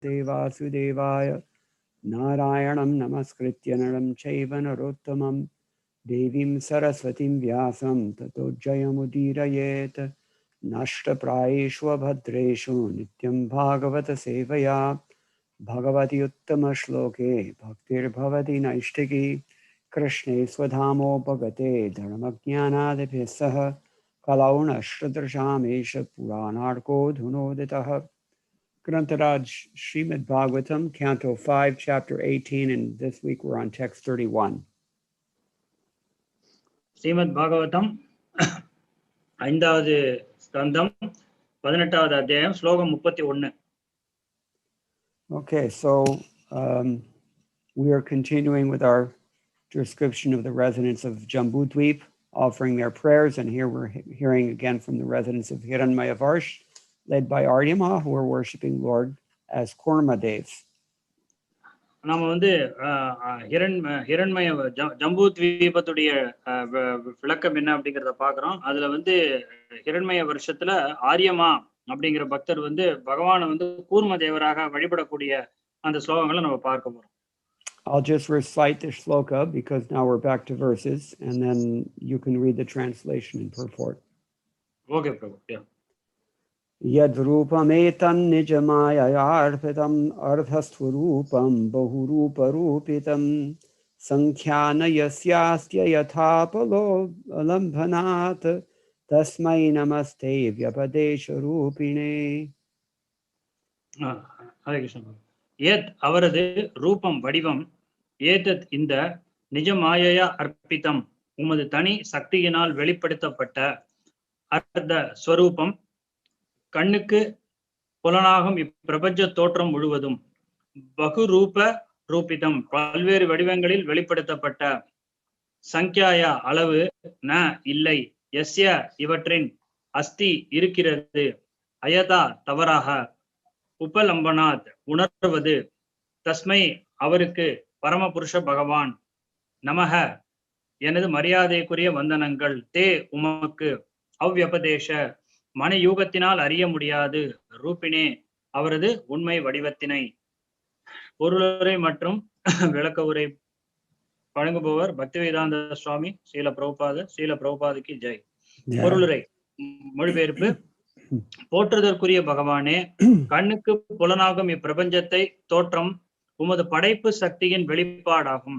Namaste Vasudevaya Narayanam Namaskritya Naram Chaiva Narottamam Devim Saraswatim Vyasam Tato Jayamudirayet Nashta Praeshwa Bhadreshu Nityam Bhagavata Sevaya Bhagavati Uttama Shloke Bhaktir Bhavati Naishtiki Krishne Swadhamo Bhagate Dharmajnanadibhyasaha Kalauna Shradrashamesha Puranarko Dhunoditaha Grantaraj Srimad Bhagavatam, Canto 5, Chapter 18, and this week we're on text 31. srimad Bhagavatam, 5வது ஸ்கந்தம், 18வது அத்தியாயம், ஸ்லோகம் 31. Okay, so we are continuing with our description of the residents of Jambudweep, offering their prayers, and here we're hearing again from the residents of Hiranmayavarsh, led by Aryama, who are worshipping Lord as Kurmadev. நாம ஹிரண்மய ஜம்பு தீபத்துடைய விளக்கம் என்ன அப்படிங்கிறத பாக்குறோம். அதுல ஹிரண்மய வருஷத்துல ஆரியமா அப்படிங்கிற பக்தர் பகவானை கூர்ம தேவராக வழிபடக்கூடிய அந்த ஸ்லோகங்களை நம்ம பார்க்க போறோம். I'll just recite the shloka because now we're back to verses, and then you can read the translation and purport. Okay, Prabhu. Yeah. Yadrupametan nijamayayarpitam ardhasthurupam bahuruparupitam sankhyan yasyastya yathapalo alambhanat tasmai namaste vyapadesha rupine. Hare Krishna. ஏத் அவரது ரூபம் வடிவம், ஏதத் இந்த, நிஜமாயையா அர்ப்பித்தம் உமது தனி சக்தியினால் வெளிப்படுத்தப்பட்ட, அர்த்த ஸ்வரூபம் கண்ணுக்கு புலனாகும் இப்பிரபஞ்ச தோற்றம் முழுவதும், பகுரூப ரூபிதம் பல்வேறு வடிவங்களில் வெளிப்படுத்தப்பட்ட, சங்கியாயா அளவு, ந இல்லை, எஸ்ய இவற்றின், அஸ்தி இருக்கிறது, அயதா தவறாக, உபலம்பனாத் உணர்வது, தஸ்மை அவருக்கு, பரமபுருஷ பகவான், நமக எனது மரியாதைக்குரிய வந்தனங்கள், தே உமக்கு, அவ்யபதேச மன யூகத்தினால் அறிய முடியாது, ரூபினே அவரது உண்மை வடிவத்தினை. பொருளுரை மற்றும் விளக்க உரை வழங்குபவர் பக்திவேதாந்த சுவாமி ஸ்ரீல பிரபுபாதுக்கு ஜெய். பொருளுரை மொழிபெயர்ப்பு. போற்றுதற்குரிய பகவானே, கண்ணுக்கு புலனாகும் இப்பிரபஞ்சத்தை தோற்றம் உமது படைப்பு சக்தியின் வெளிப்பாடாகும்.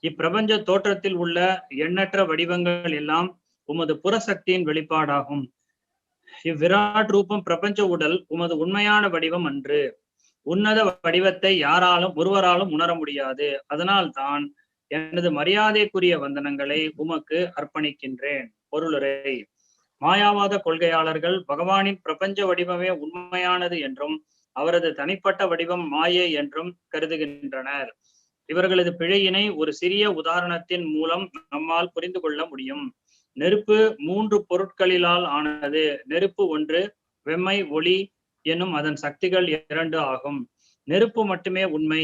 இப்பிரபஞ்ச தோற்றத்தில் உள்ள எண்ணற்ற வடிவங்கள் எல்லாம் உமது புறசக்தியின் வெளிப்பாடாகும். இவ்விராட் ரூபம் பிரபஞ்ச உடல் உமது உண்மையான வடிவம் அன்று. உன்னத வடிவத்தை ஒருவராலும் உணர முடியாது. அதனால் தான் எனது மரியாதைக்குரிய வந்தனங்களை உமக்கு அர்ப்பணிக்கின்றேன். பொருளுரை. மாயாவாத கொள்கையாளர்கள் பகவானின் பிரபஞ்ச வடிவமே உண்மையானது என்றும் அவரது தனிப்பட்ட வடிவம் மாயை என்றும் கருதுகின்றனர். இவர்களது பிழையினை ஒரு சிறிய உதாரணத்தின் மூலம் நம்மால் புரிந்து கொள்ள முடியும். நெருப்பு 3 பொருட்களிலால் ஆனது. நெருப்பு 1, வெம்மை, ஒளி என்னும் அதன் சக்திகள் 2 ஆகும். நெருப்பு மட்டுமே உண்மை.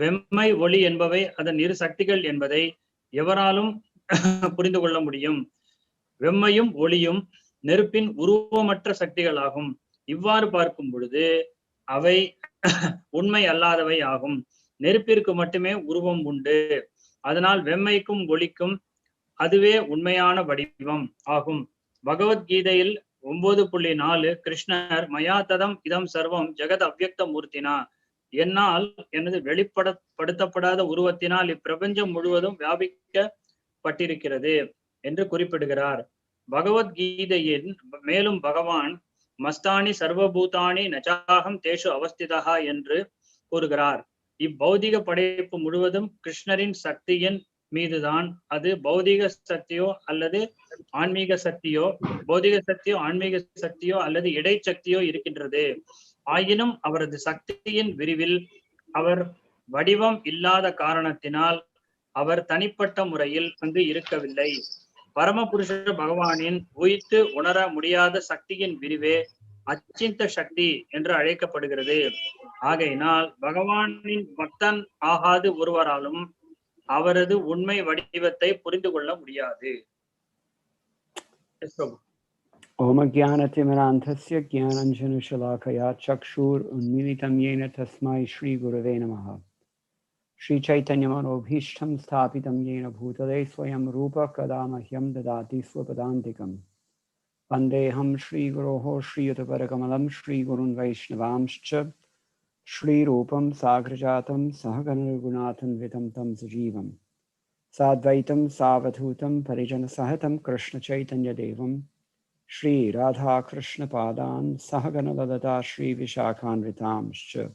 வெம்மை, ஒளி என்பவை அதன் 2 சக்திகள் என்பதை எவராலும் புரிந்து கொள்ள முடியும். வெம்மையும் ஒளியும் நெருப்பின் உருவமற்ற சக்திகளாகும். இவ்வாறு பார்க்கும் பொழுது அவை உண்மை அல்லாதவை ஆகும். நெருப்பிற்கு மட்டுமே உருவம் உண்டு. அதனால் வெம்மைக்கும் ஒளிக்கும் அதுவே உண்மையான வடிவம் ஆகும். பகவத்கீதையில் 9.4 கிருஷ்ணர் மயா ததம் இதம் சர்வம் ஜெகத் அவ்யக்த மூர்த்தினா, என்னால் எனது வெளிப்படுத்தப்படாத உருவத்தினால் இப்பிரபஞ்சம் முழுவதும் வியாபிக்கப்பட்டிருக்கிறது என்று குறிப்பிடுகிறார். பகவத்கீதையின் மேலும் பகவான் மஸ்தானி சர்வபூதானி நச்சாகம் தேஷு அவஸ்திதா என்று கூறுகிறார். இப்பௌதிக படைப்பு முழுவதும் கிருஷ்ணரின் சக்தியின் மீதுதான். அது பௌதிக சக்தியோ அல்லது ஆன்மீக சக்தியோ, பௌதிக சக்தியோ ஆன்மீக சக்தியோ அல்லது இடைச்சக்தியோ இருக்கின்றது. ஆயினும் அவரது சக்தியின் விரிவில் அவர் வடிவம் இல்லாத காரணத்தினால் அவர் தனிப்பட்ட முறையில் இருக்கவில்லை. பரமபுருஷ பகவானின் உயிர்த்து உணர முடியாத சக்தியின் விரிவே அச்சிந்த சக்தி என்று அழைக்கப்படுகிறது. ஆகையினால் பகவானின் பக்தன் ஆகாது ஒருவராலும் அவரது உண்மை வடிவத்தை புரிந்து கொள்ள முடியாது. Om Jnanatimirandhasya Jnananjanashalakaya Chakshur Unmilitam Yena Tasmai Shri Gurave Namaha. Shri Chaitanya Manobhishtam Sthapitam Yena Bhutale Swayam Rupa Kadamahyam Dadati Swapadantikam. Vandeham Shri Guroho Shri Yutaparakamalam Shri Gurun Vaishnavamscha Shri Rupam Sagrajatam Sahaganargunathan Vitam Tam Sajivam Sadvaitam Savathutam Parijana Sahatam Krishna Chaitanya Devam Shri Radha Krishna Padan Sahagana Ladata Shri Vishakhan Vitamscha.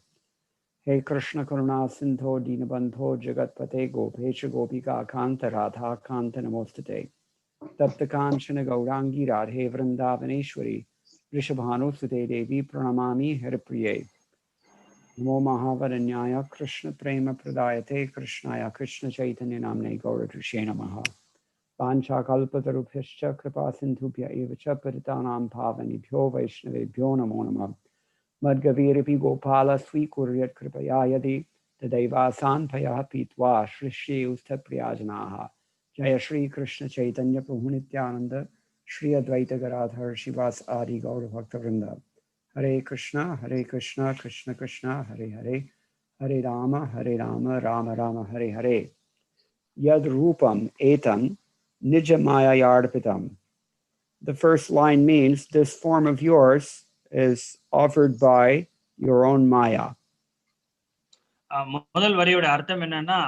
Hey Krishna Karuna Sindho Dinabandho Jagatpate Gopesha Gopika Kanta Radha Kanta Namostate Tapta Kanchana Gaurangi Radhe Vrindavaneshwari Rishabhanu Sute Devi Pranamami Haripriye Namo Mahavaranyaya Krishna Prema Pradayate Krishnaya Krishna Chaitanya Namne Gauratrishye Namaha Pancha Kalpatarubhyascha Kripa Sindhubhya Evacha Paritanam Pavanibhyo Vaishnavebhyo Namo Namah Madgaviripi Gopala Swikuryat Kripaya Yadi Tadaivasan Payah Pitva Shri Ustapriyajanaha Jaya Shri Krishna Chaitanya Prabhu Nityananda Shri Advaita Garadhar Shivas Adi Gaura Bhakta Vrinda Hare Krishna Krishna Krishna Hare Hare Hare Rama Rama Rama Hare Hare Yad Rupam Etam Nijamaya Yarpitam. The first line means this form of yours is offered by your own Maya. முதல் வரியோட அர்த்தம் என்னன்னா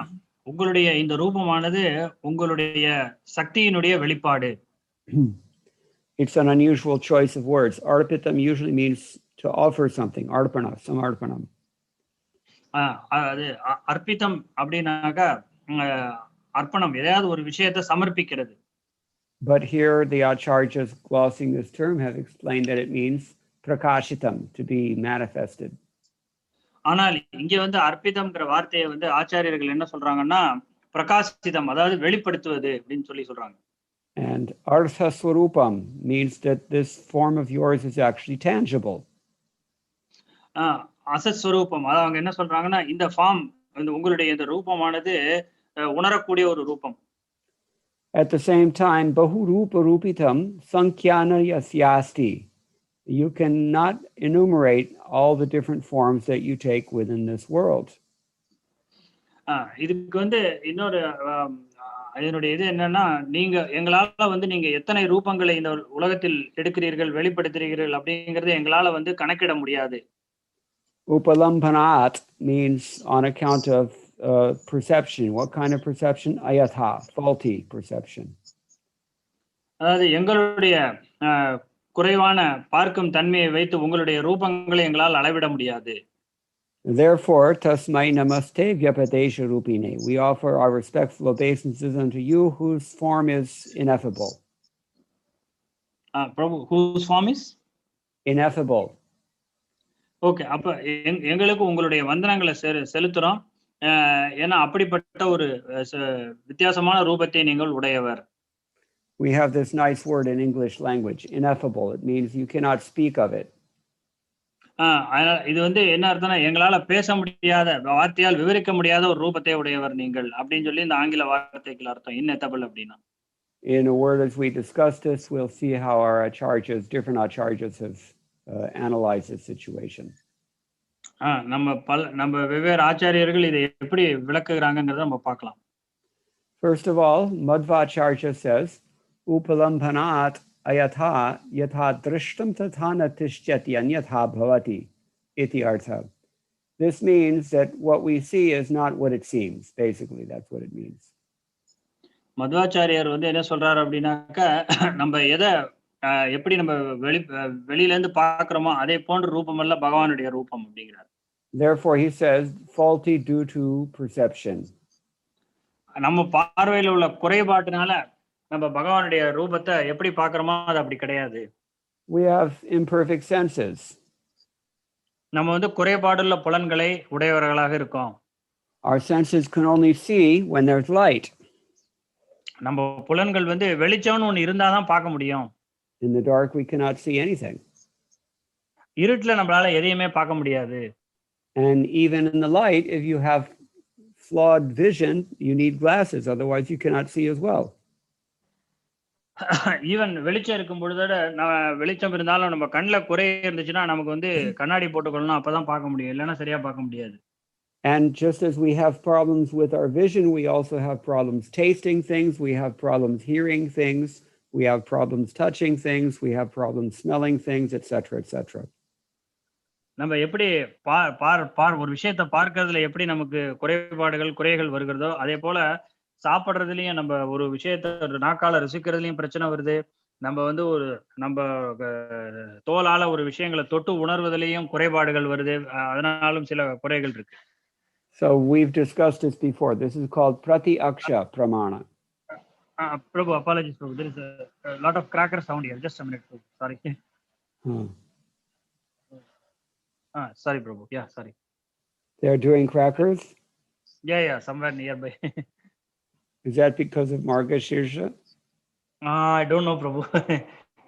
உங்களுடைய இந்த ரூபமானது உங்களுடைய சக்தியினுடைய வெளிப்பாடு. It's an unusual choice of words. Arpitam usually means to offer something, arpana, samarpanam. அது அர்ப்பிதம் அப்படின்னாக்கா அர்ப்பணம், ஏதாவது ஒரு விஷயத்தை சமர்ப்பிக்கிறது. But here the acharyas glossing this term have explained that it means prakashitam, to be manifested. ஆனால் இங்க வந்து அர்ப்பிதம்ங்கிற வார்த்தையை வந்து ஆச்சாரியர்கள் என்ன சொல்றாங்கன்னா பிரகாசிதம், அதாவது வெளிப்படுத்துவது அப்படின்னு சொல்றாங்க. And artha swarupam means that this form of yours is actually tangible. அசஸ்வரூபம், அதாவது அவங்க என்ன சொல்றாங்கன்னா இந்த ஃபார்ம், உங்களுடைய இந்த ரூபமானது உணரக்கூடிய ஒரு ரூபம். At the same time, bahurupa rupitam sankyana yasyasti. You cannot enumerate all the different forms that you take within this world. இதுக்கு வந்து இன்னொரு இதனுடைய இது என்னன்னா, நீங்க எங்களால வந்து நீங்க எத்தனை ரூபங்களை இந்த உலகத்தில் எடுக்கிறீர்கள், வெளிப்படுத்துகிறீர்கள் அப்படிங்கறது எங்களால வந்து கணக்கிட முடியாது. Upalambhanat means on account of perception. What kind of perception? Ayatha, faulty perception. அதாவது எங்களுடைய குறைவான பார்க்கும் தன்மையை வைத்து உங்களுடைய ரூபங்களை எங்களால் அளவிட முடியாது. Therefore, tasmai namaste vyapadesha rupine. We offer our respectful obeisances unto you, whose form is ineffable. Prabhu, whose form is ineffable? Okay, அப்ப எங்களுக்கு உங்களுடைய வந்தனங்களை செலுத்துறோம். ஏன்னா அப்படிப்பட்ட ஒரு வித்தியாசமான ரூபத்தை நீங்கள் உடையவர். We have this nice word in English language, ineffable. It means you cannot speak of it. இது வந்து என்ன அர்த்தம்னா எங்களால பேச முடியாத, வார்த்தையால் விவரிக்க முடியாத ஒரு ரூபத்தை உடையவர் நீங்கள் அப்படின்னு சொல்லி இந்த ஆங்கில வார்த்தைக்கு அர்த்தம் ineffable அப்படின்னா. In a word as we discussed this, we'll see how our acharyas, different acharyas have analyzed this situation. நம்ம வெவ்வேறு ஆச்சாரியர்கள் இதை எப்படி விளக்குறாங்கங்கறத நம்ம பார்க்கலாம். First of all, Madhvacharya says upalambhanat ayatha yatha drishtam tatha natishyati anyatha bhavati iti artha. This means that what we see is not what it seems. Basically, that's what it means. Madhvacharya வந்து என்ன சொல்றாரு அப்படின்னாக்க, நம்ம எதை எப்படி நம்ம வெளியில இருந்து பார்க்கிறோமோ அதே போன்ற ரூபம் அல்ல பகவானுடைய ரூபம் அப்படிங்கிறார். Therefore, he says faulty due to perception. நம்ம பார்வையில உள்ள குறைபாட்டினால நம்ம பகவானுடைய ரூபத்தை எப்படி பார்க்கறோமோ அது அப்படி கிடையாது. We have imperfect senses. நம்ம வந்து குறைபாடுள்ள புலன்களை உடையவர்களாக இருக்கோம். Our senses can only see when there's light. நம்ம புலன்கள் வந்து வெளிச்சம்னு ஒன்னு இருந்தா தான் பார்க்க முடியும். In the dark we cannot see anything. இருட்டுல நம்மளால எதையுமே பார்க்க முடியாது. And even in the light, if you have flawed vision, you need glasses, otherwise you cannot see as well. Even வெளிச்சம் இருக்கும் பொழுதோட வெளிச்சம் இருந்தாலும் நம்ம கண்ணுல குறை இருந்துச்சுன்னா நமக்கு வந்து கண்ணாடி போட்டுக்கொள்ளணும், அப்பதான் பார்க்க முடியும், இல்லைன்னா சரியா பார்க்க முடியாது. And just as we have problems with our vision, we also have problems tasting things, we have problems hearing things, we have problems touching things, we have problems smelling things, etc., etc. நம்ம எப்படி ஒரு விஷயத்தை பார்க்கறதுல எப்படி நமக்கு குறைபாடுகள் குறைகள் வருகிறதோ, அதே போல சாப்பிடுறதுலயும் நம்ம ஒரு விஷயத்த நாக்கால ருசிக்கிறதுலயும் பிரச்சனை வருது. நம்ம வந்து நம்ம தோலால ஒரு விஷயங்களை தொட்டு உணர்வதிலையும் குறைபாடுகள் வருது. அதனாலும் சில குறைகள் இருக்கு. So we've discussed this before. This is called Prati-aksha Pramana. Prabhu, apologies, Prabhu. There is a lot of cracker sound here. Just a minute, Prabhu. Sorry. Sorry, Prabhu. Yeah, sorry. They're doing crackers? Yeah, somewhere nearby. Is that because of Margashirsha? I don't know, Prabhu.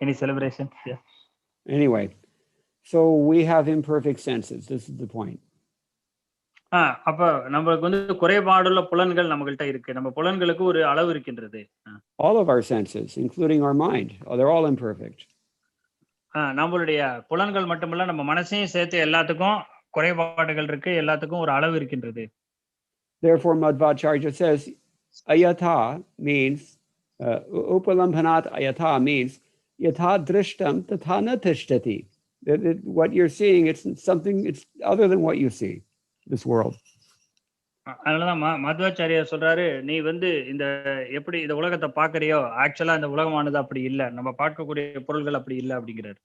Any celebration? Yeah. Anyway, so we have imperfect senses. This is the point. அப்ப நமக்கு வந்து குறைபாடுள்ள புலன்கள் நம்மகிட்ட இருக்கு. நம்ம புலன்களுக்கு ஒரு அளவு இருக்கின்றது. All of our senses, including our mind, they're all imperfect. நம்மளுடைய புலன்கள் மட்டுமல்ல, நம்ம மனசையும் சேர்த்து எல்லாத்துக்கும் குறைபாடுகள் இருக்கு, எல்லாத்துக்கும் ஒரு அளவு இருக்கின்றது. Therefore, Madhvacharya says, ayatha means, upalambhanat ayatha means, yatha drishtam tatha na tishtati. What you're seeing, it's something, it's other than what you see, this world. அதனாலதான் மத்வாச்சாரியார் சொல்றாரு, நீ வந்து இந்த எப்படி இந்த உலகத்தை பாக்குறியோ, ஆக்சுவலா இந்த உலகமானது அப்படி இல்ல, நம்ம பார்க்கக்கூடிய பொருள்கள் அப்படி இல்ல அப்படிங்கிறார்.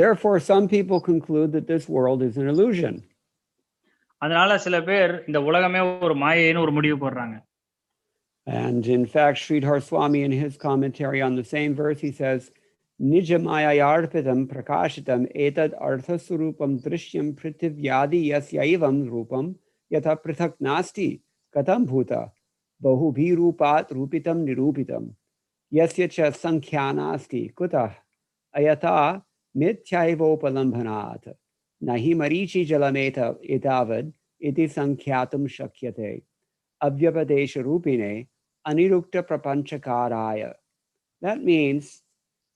Therefore, some people conclude that this world is an illusion. அதனால சில பேர் இந்த உலகமே ஒரு மாயைன்னு ஒரு முடிவு போடுறாங்க. And in fact, Sridhar Swami, in his commentary on the same verse, he says, Nijamaya-arpitam prakashitam etad arthasurupam drishyam prithiviyadi yasyaivam rupam yatha prithak nasti katam bhuta bahubhi rupat rupitam nirupitam yasya cha sankhyanasti kutah ayata mithyaivopalambanat nahi marichi jalameta etavad iti sankhyatum shakyate avyapadesha rupine anirukta prapanchakaraya. That means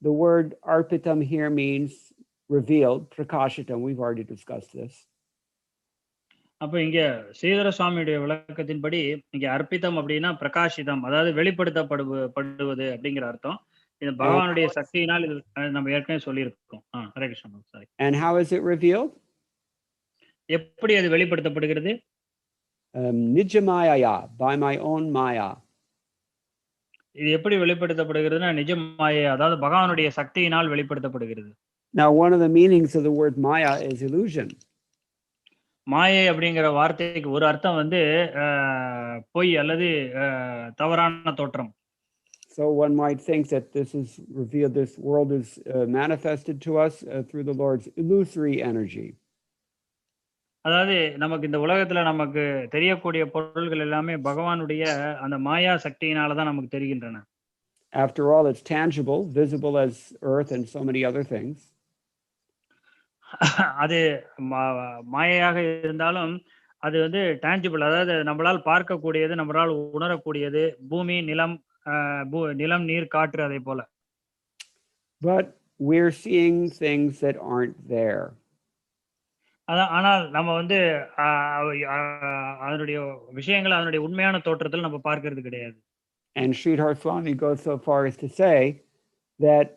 the word arpitam here means revealed, prakashitam. We've already discussed this. அப்ப இங்க ஸ்ரீதர சுவாமியுடைய விளக்கத்தின்படி இங்க அர்ப்பிதம் அப்படின்னா பிரகாசிதம், அதாவது வெளிப்படுத்தப்படுவது அப்படிங்கிற அர்த்தம். இது பகவானுடைய சக்தியினால் இது நம்ம ஏற்கனவே சொல்லியிருக்கோம். Hare Krishna. Sorry. And how is it revealed? எப்படி அது வெளிப்படுத்தப்படுகிறது? Nijamaya, by my own maya. இது எப்படி வெளிப்படுத்தப்படுகிறதுனா நிஜ மாயை, அதாவது பகவானுடைய சக்தியினால் வெளிப்படுத்தப்படுகிறது. Now, one of the meanings of the word maya is illusion. மாயை அப்படிங்கிற வார்த்தைக்கு ஒரு அர்த்தம் வந்து பொய் அல்லது தவறான தோற்றம். So one might think that this is revealed, this world is manifested to us through the Lord's illusory energy. அதாவது நமக்கு இந்த உலகத்துல நமக்கு தெரியக்கூடிய பொருள்கள் எல்லாமே பகவானுடைய அந்த மாயா சக்தியினால தான் நமக்கு தெரிகின்றன. After all, it's tangible, visible as earth and so many other things. அது மாயையாக இருந்தாலும் அது வந்து டான்ஜிபிள், அதாவது நம்மளால் பார்க்கக்கூடியது, நம்மளால் உணரக்கூடியது, பூமி, நிலம், நீர், காற்று, அதே போல. But we're seeing things that aren't there. ஆனால் நம்ம வந்து அதனுடைய விஷயங்களை அதனுடைய உண்மையான தோற்றத்தில் நம்ம பார்க்கிறது கிடையாது. And Sridhar Swami goes so far as to say that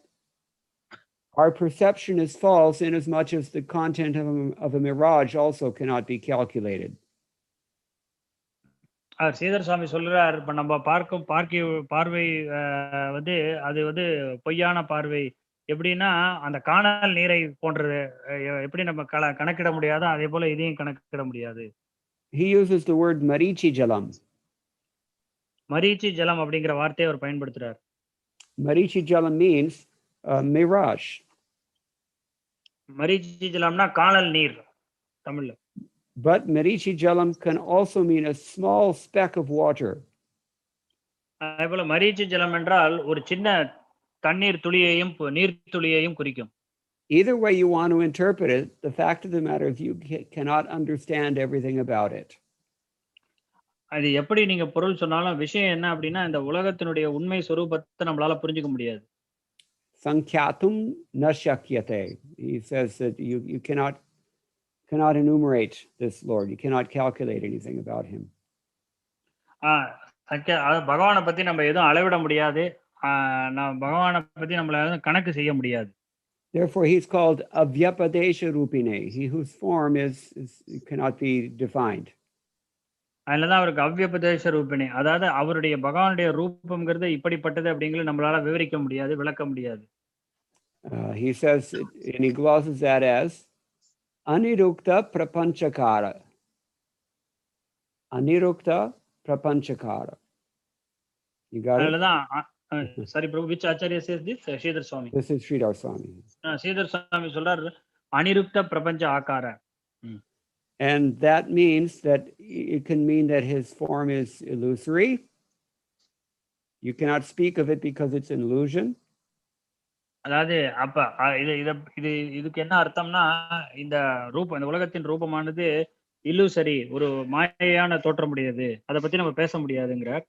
our perception is false in as much as the content of a mirage also cannot be calculated. Sridhar சுவாமி சொல்றார், இப்ப நம்ம பார்வை வந்து அது வந்து பொய்யான பார்வை. எப்படின்னா அந்த காணல் நீரை போன்றது எப்படி நம்ம கணக்கிட முடியாதோ அதே போல இதையும் கணக்கிட முடியாது. He uses the word marichi jalam. Marichi ஜலம் அப்படிங்கிற வார்த்தையை அவர் பயன்படுத்துறார். Marichi jalam means mirage. Marichi ஜலம்னா காணல் நீர் தமிழ்ல. But marichi jalam can also mean a small speck of water. அதே போல மரீச்சி ஜலம் என்றால் ஒரு சின்ன தண்ணீர் துளியையும் நீர் துளியையும் குறிக்கும். Either way you want to interpret it, the fact of the matter is you cannot understand everything about it. அது எப்படி நீங்க பொருள் சொன்னாலும் விஷயம் என்ன அப்படின்னா, இந்த உலகத்தினுடைய உண்மை சொரூபத்தை நம்மளால புரிஞ்சுக்க முடியாது. Sankhyatum na shakyate. He says that you cannot enumerate this Lord. You cannot calculate anything about him. பகவானை பத்தி நம்ம எதுவும் அளவிட முடியாது. பகவானை பத்தி நம்மளால கணக்கு செய்ய முடியாது. Therefore, he's called avyapadesha rupine, he whose form is cannot be defined. அதுலதான் அவருக்கு அவ்யபதேச ரூபிணி, அதாவது அவருடைய பகவானுடைய ரூபம்ங்கிறது இப்படிப்பட்டது அப்படிங்கிறது நம்மளால விவரிக்க முடியாது, விளக்க முடியாது. He says, and he glosses that as anirukta prapanchakara. Anirukta prapanchakara. You got it? Sorry, Prabhu, which Acharya says this? Sridhar Swami. This is Sridhar Swami. Sridhar Swami சொல்றார் அனிருக்த பிரபஞ்ச ஆகார. And that means that it can mean that his form is illusory. You cannot speak of it because it's an illusion. அதாவது அப்ப இதுக்கு என்ன அர்த்தம்னா, இந்த ரூபம், இந்த உலகத்தின் ரூபமானது இல்லூசரி, ஒரு மாயையான தோற்றமுடையது, அதை பத்தி நம்ம பேச முடியாதுங்கிறார்.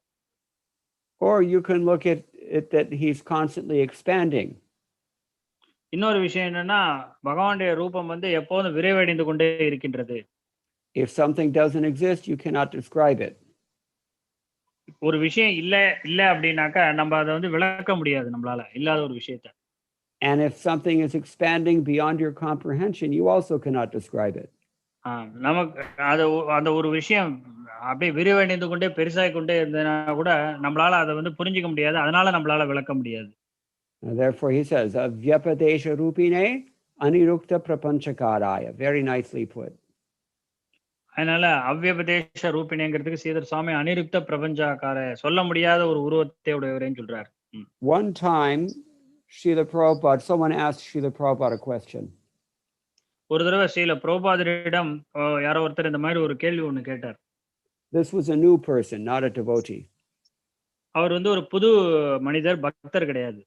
Or you can look at it that he's constantly expanding. இன்னொரு விஷயம் என்னன்னா, பகவானுடைய ரூபம் வந்து எப்போதும் விரைவடைந்து கொண்டே இருக்கின்றது. If something doesn't exist, you cannot describe it. ஒரு விஷயம் இல்ல அப்படின்னாக்கா நம்ம அதை வந்து விளக்க முடியாது நம்மளால, இல்லாத ஒரு விஷயத்தை. And if something is expanding beyond your comprehension, you also cannot describe it. நமக்கு அந்த ஒரு விஷயம் அப்படியே விரிவடைந்து கொண்டே பெருசாகி கொண்டே இருந்ததுன்னா கூட நம்மளால அதை வந்து புரிஞ்சிக்க முடியாது, அதனால நம்மளால விளக்க முடியாது. Therefore he says, avyapadesha rupine anirukta prapanchakaraya. Very nicely put. அதனால அவ்யபதேச ரூபிணிங்கிறதுக்கு ஸ்ரீதர் சுவாமி அனிருக்த பிரபஞ்சாக்கார, சொல்ல முடியாத ஒரு உருவத்தை உடையவரேன்னு சொல்றாரு. One time, Srila Prabhupada, someone asked Srila Prabhupada a question. ஒரு தடவை ஸ்ரீல பிரபுபாதரிடம் யாரோ ஒருத்தர் இந்த மாதிரி ஒரு கேள்வி ஒண்ணு கேட்டார். This was a new person, not a devotee. அவர் வந்து ஒரு புது மனிதர், பக்தர் கிடையாது.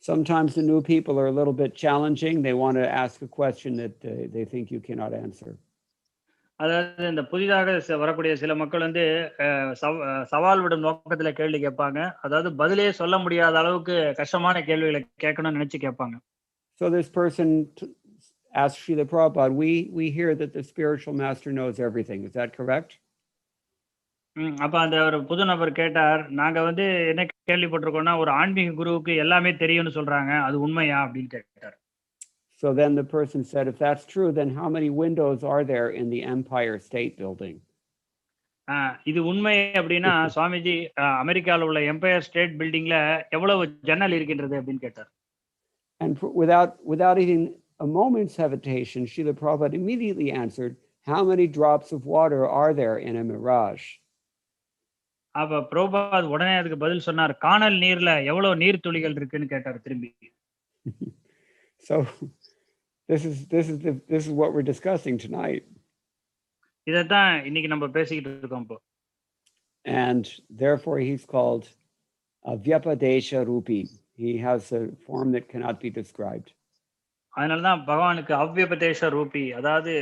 Sometimes the new people are a little bit challenging. They want to ask a question that they think you cannot answer. அதாவது இந்த புதிதாக வரக்கூடிய சில மக்கள் வந்து சவால் விடும் நோக்கத்துல கேள்வி கேட்பாங்க. அதாவது பதிலே சொல்ல முடியாத அளவுக்கு கஷ்டமான கேள்விகளை கேட்கணும்னு நினைச்சு கேட்பாங்க. So this person asked Srila Prabhupada, we hear that the spiritual master knows everything. Is that correct? அப்ப அந்த ஒரு புது நபர் கேட்டார், நாங்க வந்து என்ன கேள்விப்பட்டிருக்கோம்னா ஒரு ஆன்மீக குருவுக்கு எல்லாமே தெரியும்னு சொல்றாங்க, அது உண்மையா அப்படின்னு கேட்டார். So then the person said, if that's true, then how many windows are there in the Empire State Building? இது உண்மை அப்படின்னா சுவாமிஜி, அமெரிக்காவில் உள்ள எம்பயர் ஸ்டேட் பில்டிங்ல எவ்வளவு ஜன்னல் இருக்கின்றது அப்படின்னு கேட்டார். And without even a moment's hesitation, Srila Prabhupada immediately answered, how many drops of water are there in a mirage? அப்ப பிரபுபாத் உடனே அதுக்கு பதில் சொன்னார், காணல் நீர்ல எவ்வளவு நீர் துளிகள் இருக்குன்னு கேட்டார் திரும்பி. So this is what we're discussing tonight. இதத்தான் இன்னைக்கு நம்ம பேசிக்கிட்டு இருக்கோம் இப்போ. And therefore he's called avyapadesha rupi. He has a form that cannot be described. அதனாலதான் பகவானுக்கு அவ்யபதேச ரூபி, அதாவது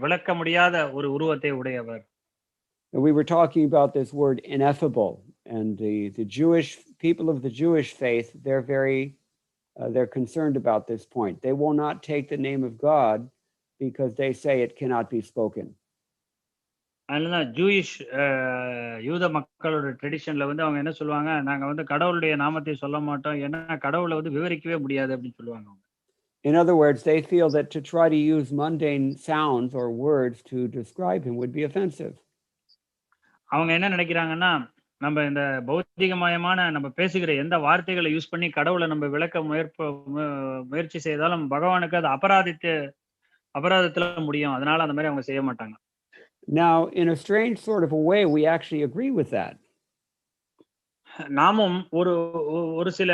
விளக்க முடியாத ஒரு உருவத்தை உடையவர். We were talking about this word ineffable, and the Jewish people of the Jewish faith, they're concerned about this point. They will not take the name of God because they say it cannot be spoken. அதனால Jewish யூத மக்களோட ட்ரெடிஷன்ல வந்து அவங்க என்ன சொல்லுவாங்க, நாங்க வந்து கடவுளுடைய நாமத்தை சொல்ல மாட்டோம், ஏன்னா கடவுளை வந்து விவரிக்கவே முடியாது அப்படின்னு சொல்லுவாங்க. In other words, they feel that to try to use mundane sounds or words to describe him would be offensive. அவங்க என்ன நினைக்கிறாங்கன்னா, நம்ம இந்த பௌத்திகமயமான நம்ம பேசுகிற எந்த வார்த்தைகளை யூஸ் பண்ணி கடவுளை நம்ம விளக்க முயற்சி செய்தாலும் பகவானுக்கு அது அபராதத்துல முடியும், அதனால அந்த மாதிரி அவங்க செய்ய மாட்டாங்க. Now, in a strange sort of a way, we actually agree with that. நாமும் ஒரு சில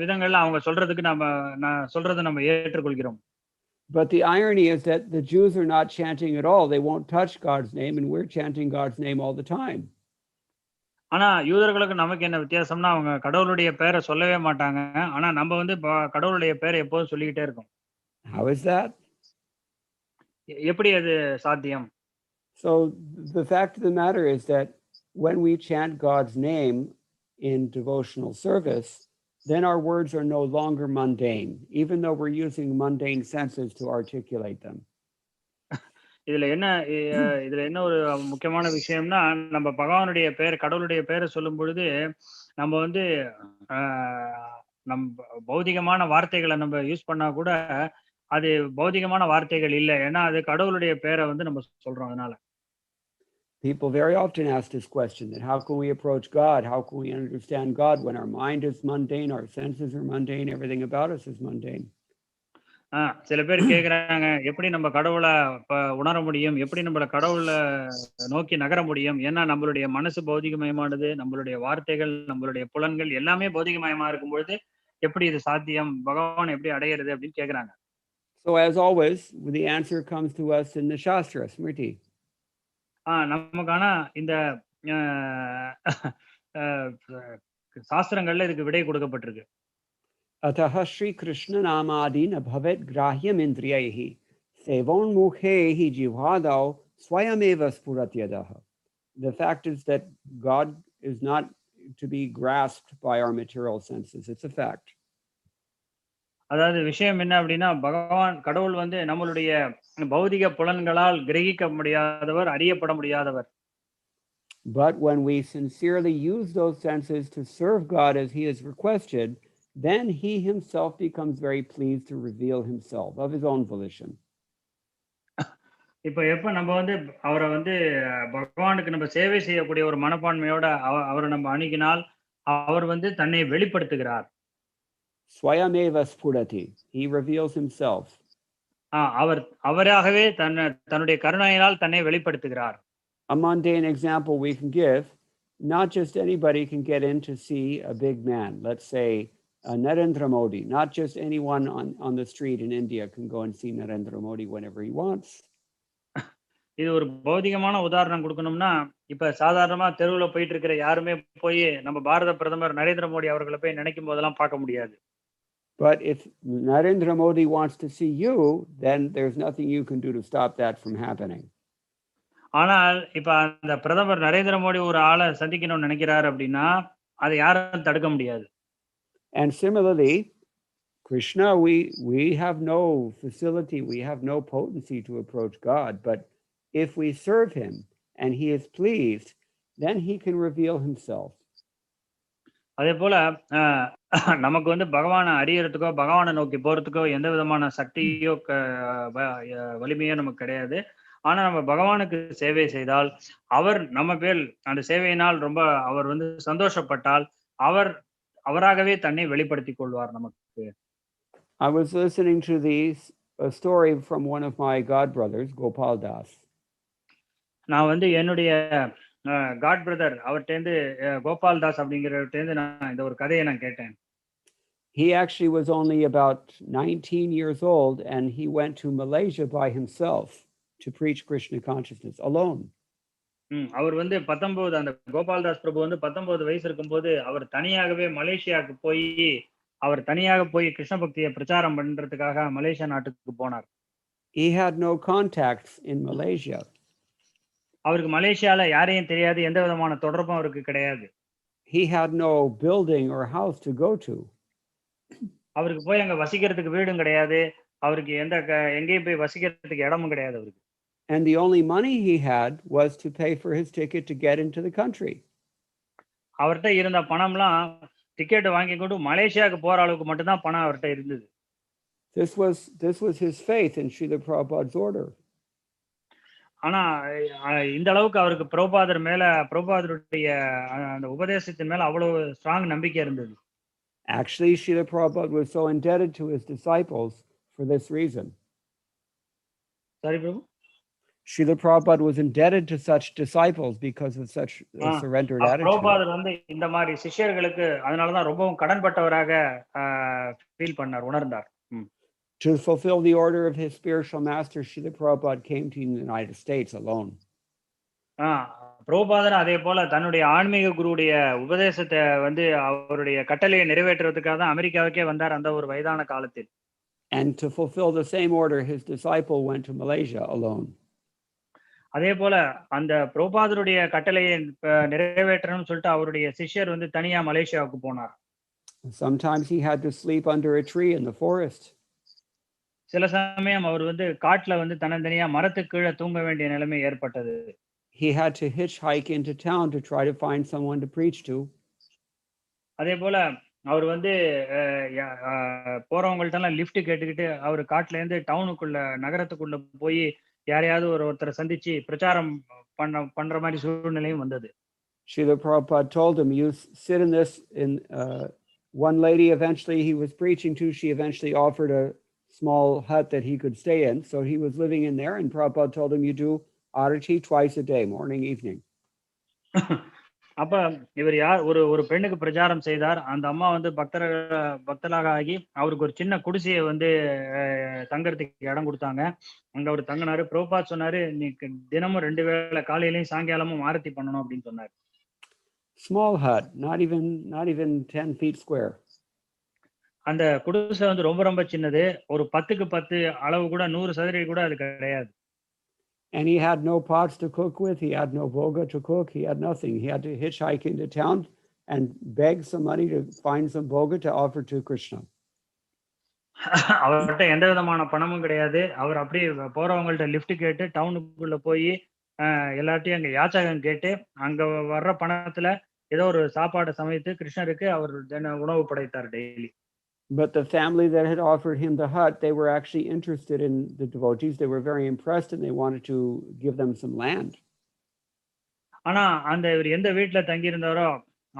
விதங்கள்ல அவங்க சொல்றதுக்கு நம்ம ஏற்றுக்கொள்கிறோம். But the irony is that the Jews are not chanting at all. They won't touch God's name, and we're chanting God's name all the time. ஆனா யூதர்களுக்கு நமக்கு என்ன வித்தியாசம்னா, அவங்க கடவுளுடைய பெயரை சொல்லவே மாட்டாங்க, ஆனா நம்ம வந்து கடவுளுடைய பெயரை எப்போதும் சொல்லிக்கிட்டே இருக்கோம். How is that? எப்படி அது சாத்தியம்? So the fact of the matter is that when we chant God's name in devotional service, then our words are no longer mundane, even though we're using mundane senses to articulate them. இதுல என்ன ஒரு முக்கியமான விஷயம்னா, நம்ம பகவானுடைய பெயர், கடவுளுடைய பெயரை சொல்லும் பொழுது நம்ம வந்து நம் பௌதிகமான வார்த்தைகளை நம்ம யூஸ் பண்ணா கூட அது பௌதிகமான வார்த்தைகள் இல்லை. ஏன்னா அது கடவுளுடைய பெயரை வந்து நம்ம சொல்றோம். அதனால People very often ask this question, that how can we approach God? How can we understand God when our mind is mundane, our senses are mundane, everything about us is mundane? சில பேர் கேக்குறாங்க, எப்படி நம்ம கடவுளை உணர முடியும், எப்படி நம்மள கடவுளை நோக்கி நகர முடியும்? ஏன்னா நம்மளுடைய மனசு பௌதிகமயமானது, நம்மளுடைய வார்த்தைகள், நம்மளுடைய புலன்கள் எல்லாமே பௌதிகமயமா இருக்கும்பொழுது எப்படி இது சாத்தியம், பகவான் எப்படி அடையிறது அப்படின்னு கேக்குறாங்க. So as always, the answer comes to us in the Shastra, Smriti. நமக்கான இந்த சாஸ்திரங்கள்ல இதுக்கு விடை கொடுக்கப்பட்டிருக்கு. Ataha Shri Krishna namadin abhavet grahyam indriyaihi sevonmukhehi jivhadau swayameva spuratyadaha. The fact is that God is not to be grasped by our material senses. It's a fact. அதாவது விஷயம் என்ன அப்படின்னா, பகவான் கடவுள் வந்து நம்மளுடைய பௌதிக புலன்களால் கிரகிக்க முடியாதவர், அறியப்பட முடியாதவர். But when we sincerely use those senses to serve God as he has requested, then he himself becomes very pleased to reveal himself of his own volition. இப்ப எப்ப நம்ம வந்து அவரை வந்து பகவானுக்கு நம்ம சேவை செய்யக்கூடிய ஒரு மனப்பான்மையோட அவரை நம்ம அணுகினால் அவர் வந்து தன்னை வெளிப்படுத்துகிறார். Swayameva spurati. He reveals himself. அவர் அவராகவே தன்னுடைய கருணையினால் தன்னை வெளிப்படுத்துகிறார். A mundane example we can give, not just anybody can get in to see a big man. Let's say Narendra Modi. Not just anyone on the street in India can go and see Narendra Modi whenever he wants. இது ஒரு பௌதிகமான உதாரணம் கொடுக்கணும்னா, இப்ப சாதாரணமா தெருவுல போயிட்டு இருக்கிற யாருமே போய் நம்ம பாரத பிரதமர் நரேந்திர மோடி அவர்களை போய் நினைக்கும் போதெல்லாம் பார்க்க முடியாது. But if Narendra Modi wants to see you, then there's nothing you can do to stop that from happening. ஆனால் இப்ப அந்த பிரதமர் நரேந்திர மோடி ஒரு ஆளை சந்திக்கணும்னு நினைக்கிறார் அப்படின்னா அதை யாரும் தடுக்க முடியாது. And similarly, Krishna, we have no facility, we have no potency to approach God, but if we serve him and he is pleased, then he can reveal himself. அதே போல நமக்கு வந்து பகவானை அறியறதுக்கோ பகவானை நோக்கி போறதுக்கோ எந்த விதமான சக்தியோ வலிமையோ நமக்கு கிடையாது. ஆனா நம்ம பகவானுக்கு சேவை செய்தால் அவர் நம்ம பேர் அந்த சேவையினால் ரொம்ப அவர் வந்து சந்தோஷப்பட்டால் அவராகவே தன்னை வெளிப்படுத்திக் கொள்வார் நமக்கு. I was listening to a story from one of my god brothers, Gopal Das. நான் வந்து என்னுடைய காட் பிரதர் அவர்கிட்டேருந்து கோபால் தாஸ் அப்படிங்கிறவர்கிட்டேருந்து நான் இந்த ஒரு கதையை நான் கேட்டேன். He actually was only about 19 years old and he went to Malaysia by himself to preach Krishna consciousness alone. அவர் வந்து 19 அந்த கோபால் தாஸ் பிரபு வந்து 19 வயசு இருக்கும்போது அவர் தனியாகவே மலேசியாவுக்கு போய் கிருஷ்ண பக்தியை பிரச்சாரம் பண்றதுக்காக மலேசியா நாட்டுக்கு போனார். He had no contacts in Malaysia. அவருக்கு மலேசியால யாரையும் தெரியாது, எந்த விதமான தொடர்பும் அவருக்கு கிடையாது. He had no building or house to go to. அவருக்கு போய் அங்க வசிக்கிறதுக்கு வீடும் கிடையாது, அவருக்கு எங்கேயும் போய் வசிக்கிறதுக்கு இடமும் கிடையாது அவருக்கு. And the only money he had was to pay for his ticket to get into the country. அவர்கிட்ட இருந்த பணம்லாம் டிக்கெட் வாங்கி கொண்டு மலேசியாவுக்கு போற அளவுக்கு மட்டும்தான் பணம் அவர்கிட்ட இருந்தது. This was his faith in Srila Prabhupada's order. ஆனா இந்த அளவுக்கு அவருக்கு பிரபுபாதருடைய அந்த உபதேசத்தின் மேல அவ்வளவு ஸ்ட்ராங் நம்பிக்கை இருந்தது. Actually, Srila Prabhupada was so indebted to his disciples for this reason. Sorry, Prabhu? Srila Prabhupada was indebted to such disciples because of such a surrendered attitude. பிரபுபாதர் வந்து இந்த மாதிரி சிஷ்யர்களுக்கு அதனாலதான் ரொம்பவும் கடன்பட்டவராக ஃபீல் பண்ணார், உணர்ந்தார். To fulfill the order of his spiritual master, Srila Prabhupada came to the United States alone. பிரபுபாதர் அதே போல தன்னுடைய ஆன்மீக குருவுடைய உபதேசத்தை வந்து அவருடைய கட்டளையை நிறைவேற்றுவதற்காக தான் அமெரிக்காவுக்கே வந்தார் அந்த ஒரு வயதான காலத்தில். And to fulfill the same order, his disciple went to Malaysia alone. அதே போல அந்த பிரபுபாதருடைய கட்டளையை நிறைவேற்றணும்னு சொல்லிட்டு அவருடைய சிஷ்யர் வந்து தனியா மலேசியாவுக்கு போனார். Sometimes he had to sleep under a tree in the forest. சில சமயம் அவர் வந்து காட்டுல வந்து தன்னந்தனியா மரத்துக்கு கீழே தூங்க வேண்டிய நிலைமை ஏற்பட்டது. He had to hitchhike into town to try to find someone to preach to. அதே போல அவர் வந்து போறவங்கள்ட்ட எல்லாம் லிஃப்ட் கேட்டுக்கிட்டு அவர் காட்டுல இருந்து டவுனுக்குள்ள நகரத்துக்குள்ள போய் யாரையாவது ஒருத்தரை சந்திச்சு பிரச்சாரம் பண்ற மாதிரி சூழ்நிலையும் வந்தது. Srila Prabhupada told him, you sit in this, one lady eventually he was preaching to, she eventually offered a small hut that he could stay in. So he was living in there, and Prabhupada told him, you do arati twice a day, morning, evening. அப்ப இவர் ஒரு பெண்ணுக்கு பிரச்சாரம் செய்தார். அந்த அம்மா வந்து பக்தராக ஆகி அவருக்கு ஒரு சின்ன குடிசையை வந்து தங்கறதுக்கு இடம் கொடுத்தாங்க. அங்க அவர் தங்கினாரு. பிரபுபாத் சொன்னாரு, நீ தினமும் 2 வேளை காலையிலயும் சாயங்காலமும் ஆரத்தி பண்ணணும் அப்படின்னு சொன்னார். Small hut, not even 10 feet square. அந்த குடிசை வந்து ரொம்ப ரொம்ப சின்னது. ஒரு 10க்கு 10 அளவு கூட 100 சதுரடி கூட அது கிடையாது. And he had no pots to cook with. He had no bhoga to cook. He had nothing. He had to hitchhike into town and beg some money to find some bhoga to offer to Krishna. அவர்கிட்ட எந்த விதமான பணமும் கிடையாது. அவர் அப்படியே போறவங்கள்ட்ட lift கேட்டு டவுனுக்குள்ள போய் எல்லார்ட்டையும் அங்க யாச்சகம் கேட்டு அங்க வர்ற பணத்துல ஏதோ ஒரு சாப்பாடு சமைத்து கிருஷ்ணருக்கு அவர் உணவு படைத்தார் daily. But the family that had offered him the hut, they were actually interested in the devotees. They were very impressed and they wanted to give them some land. ஆனா அந்த இவர் எந்த வீட்டுல தங்கி இருந்தாரோ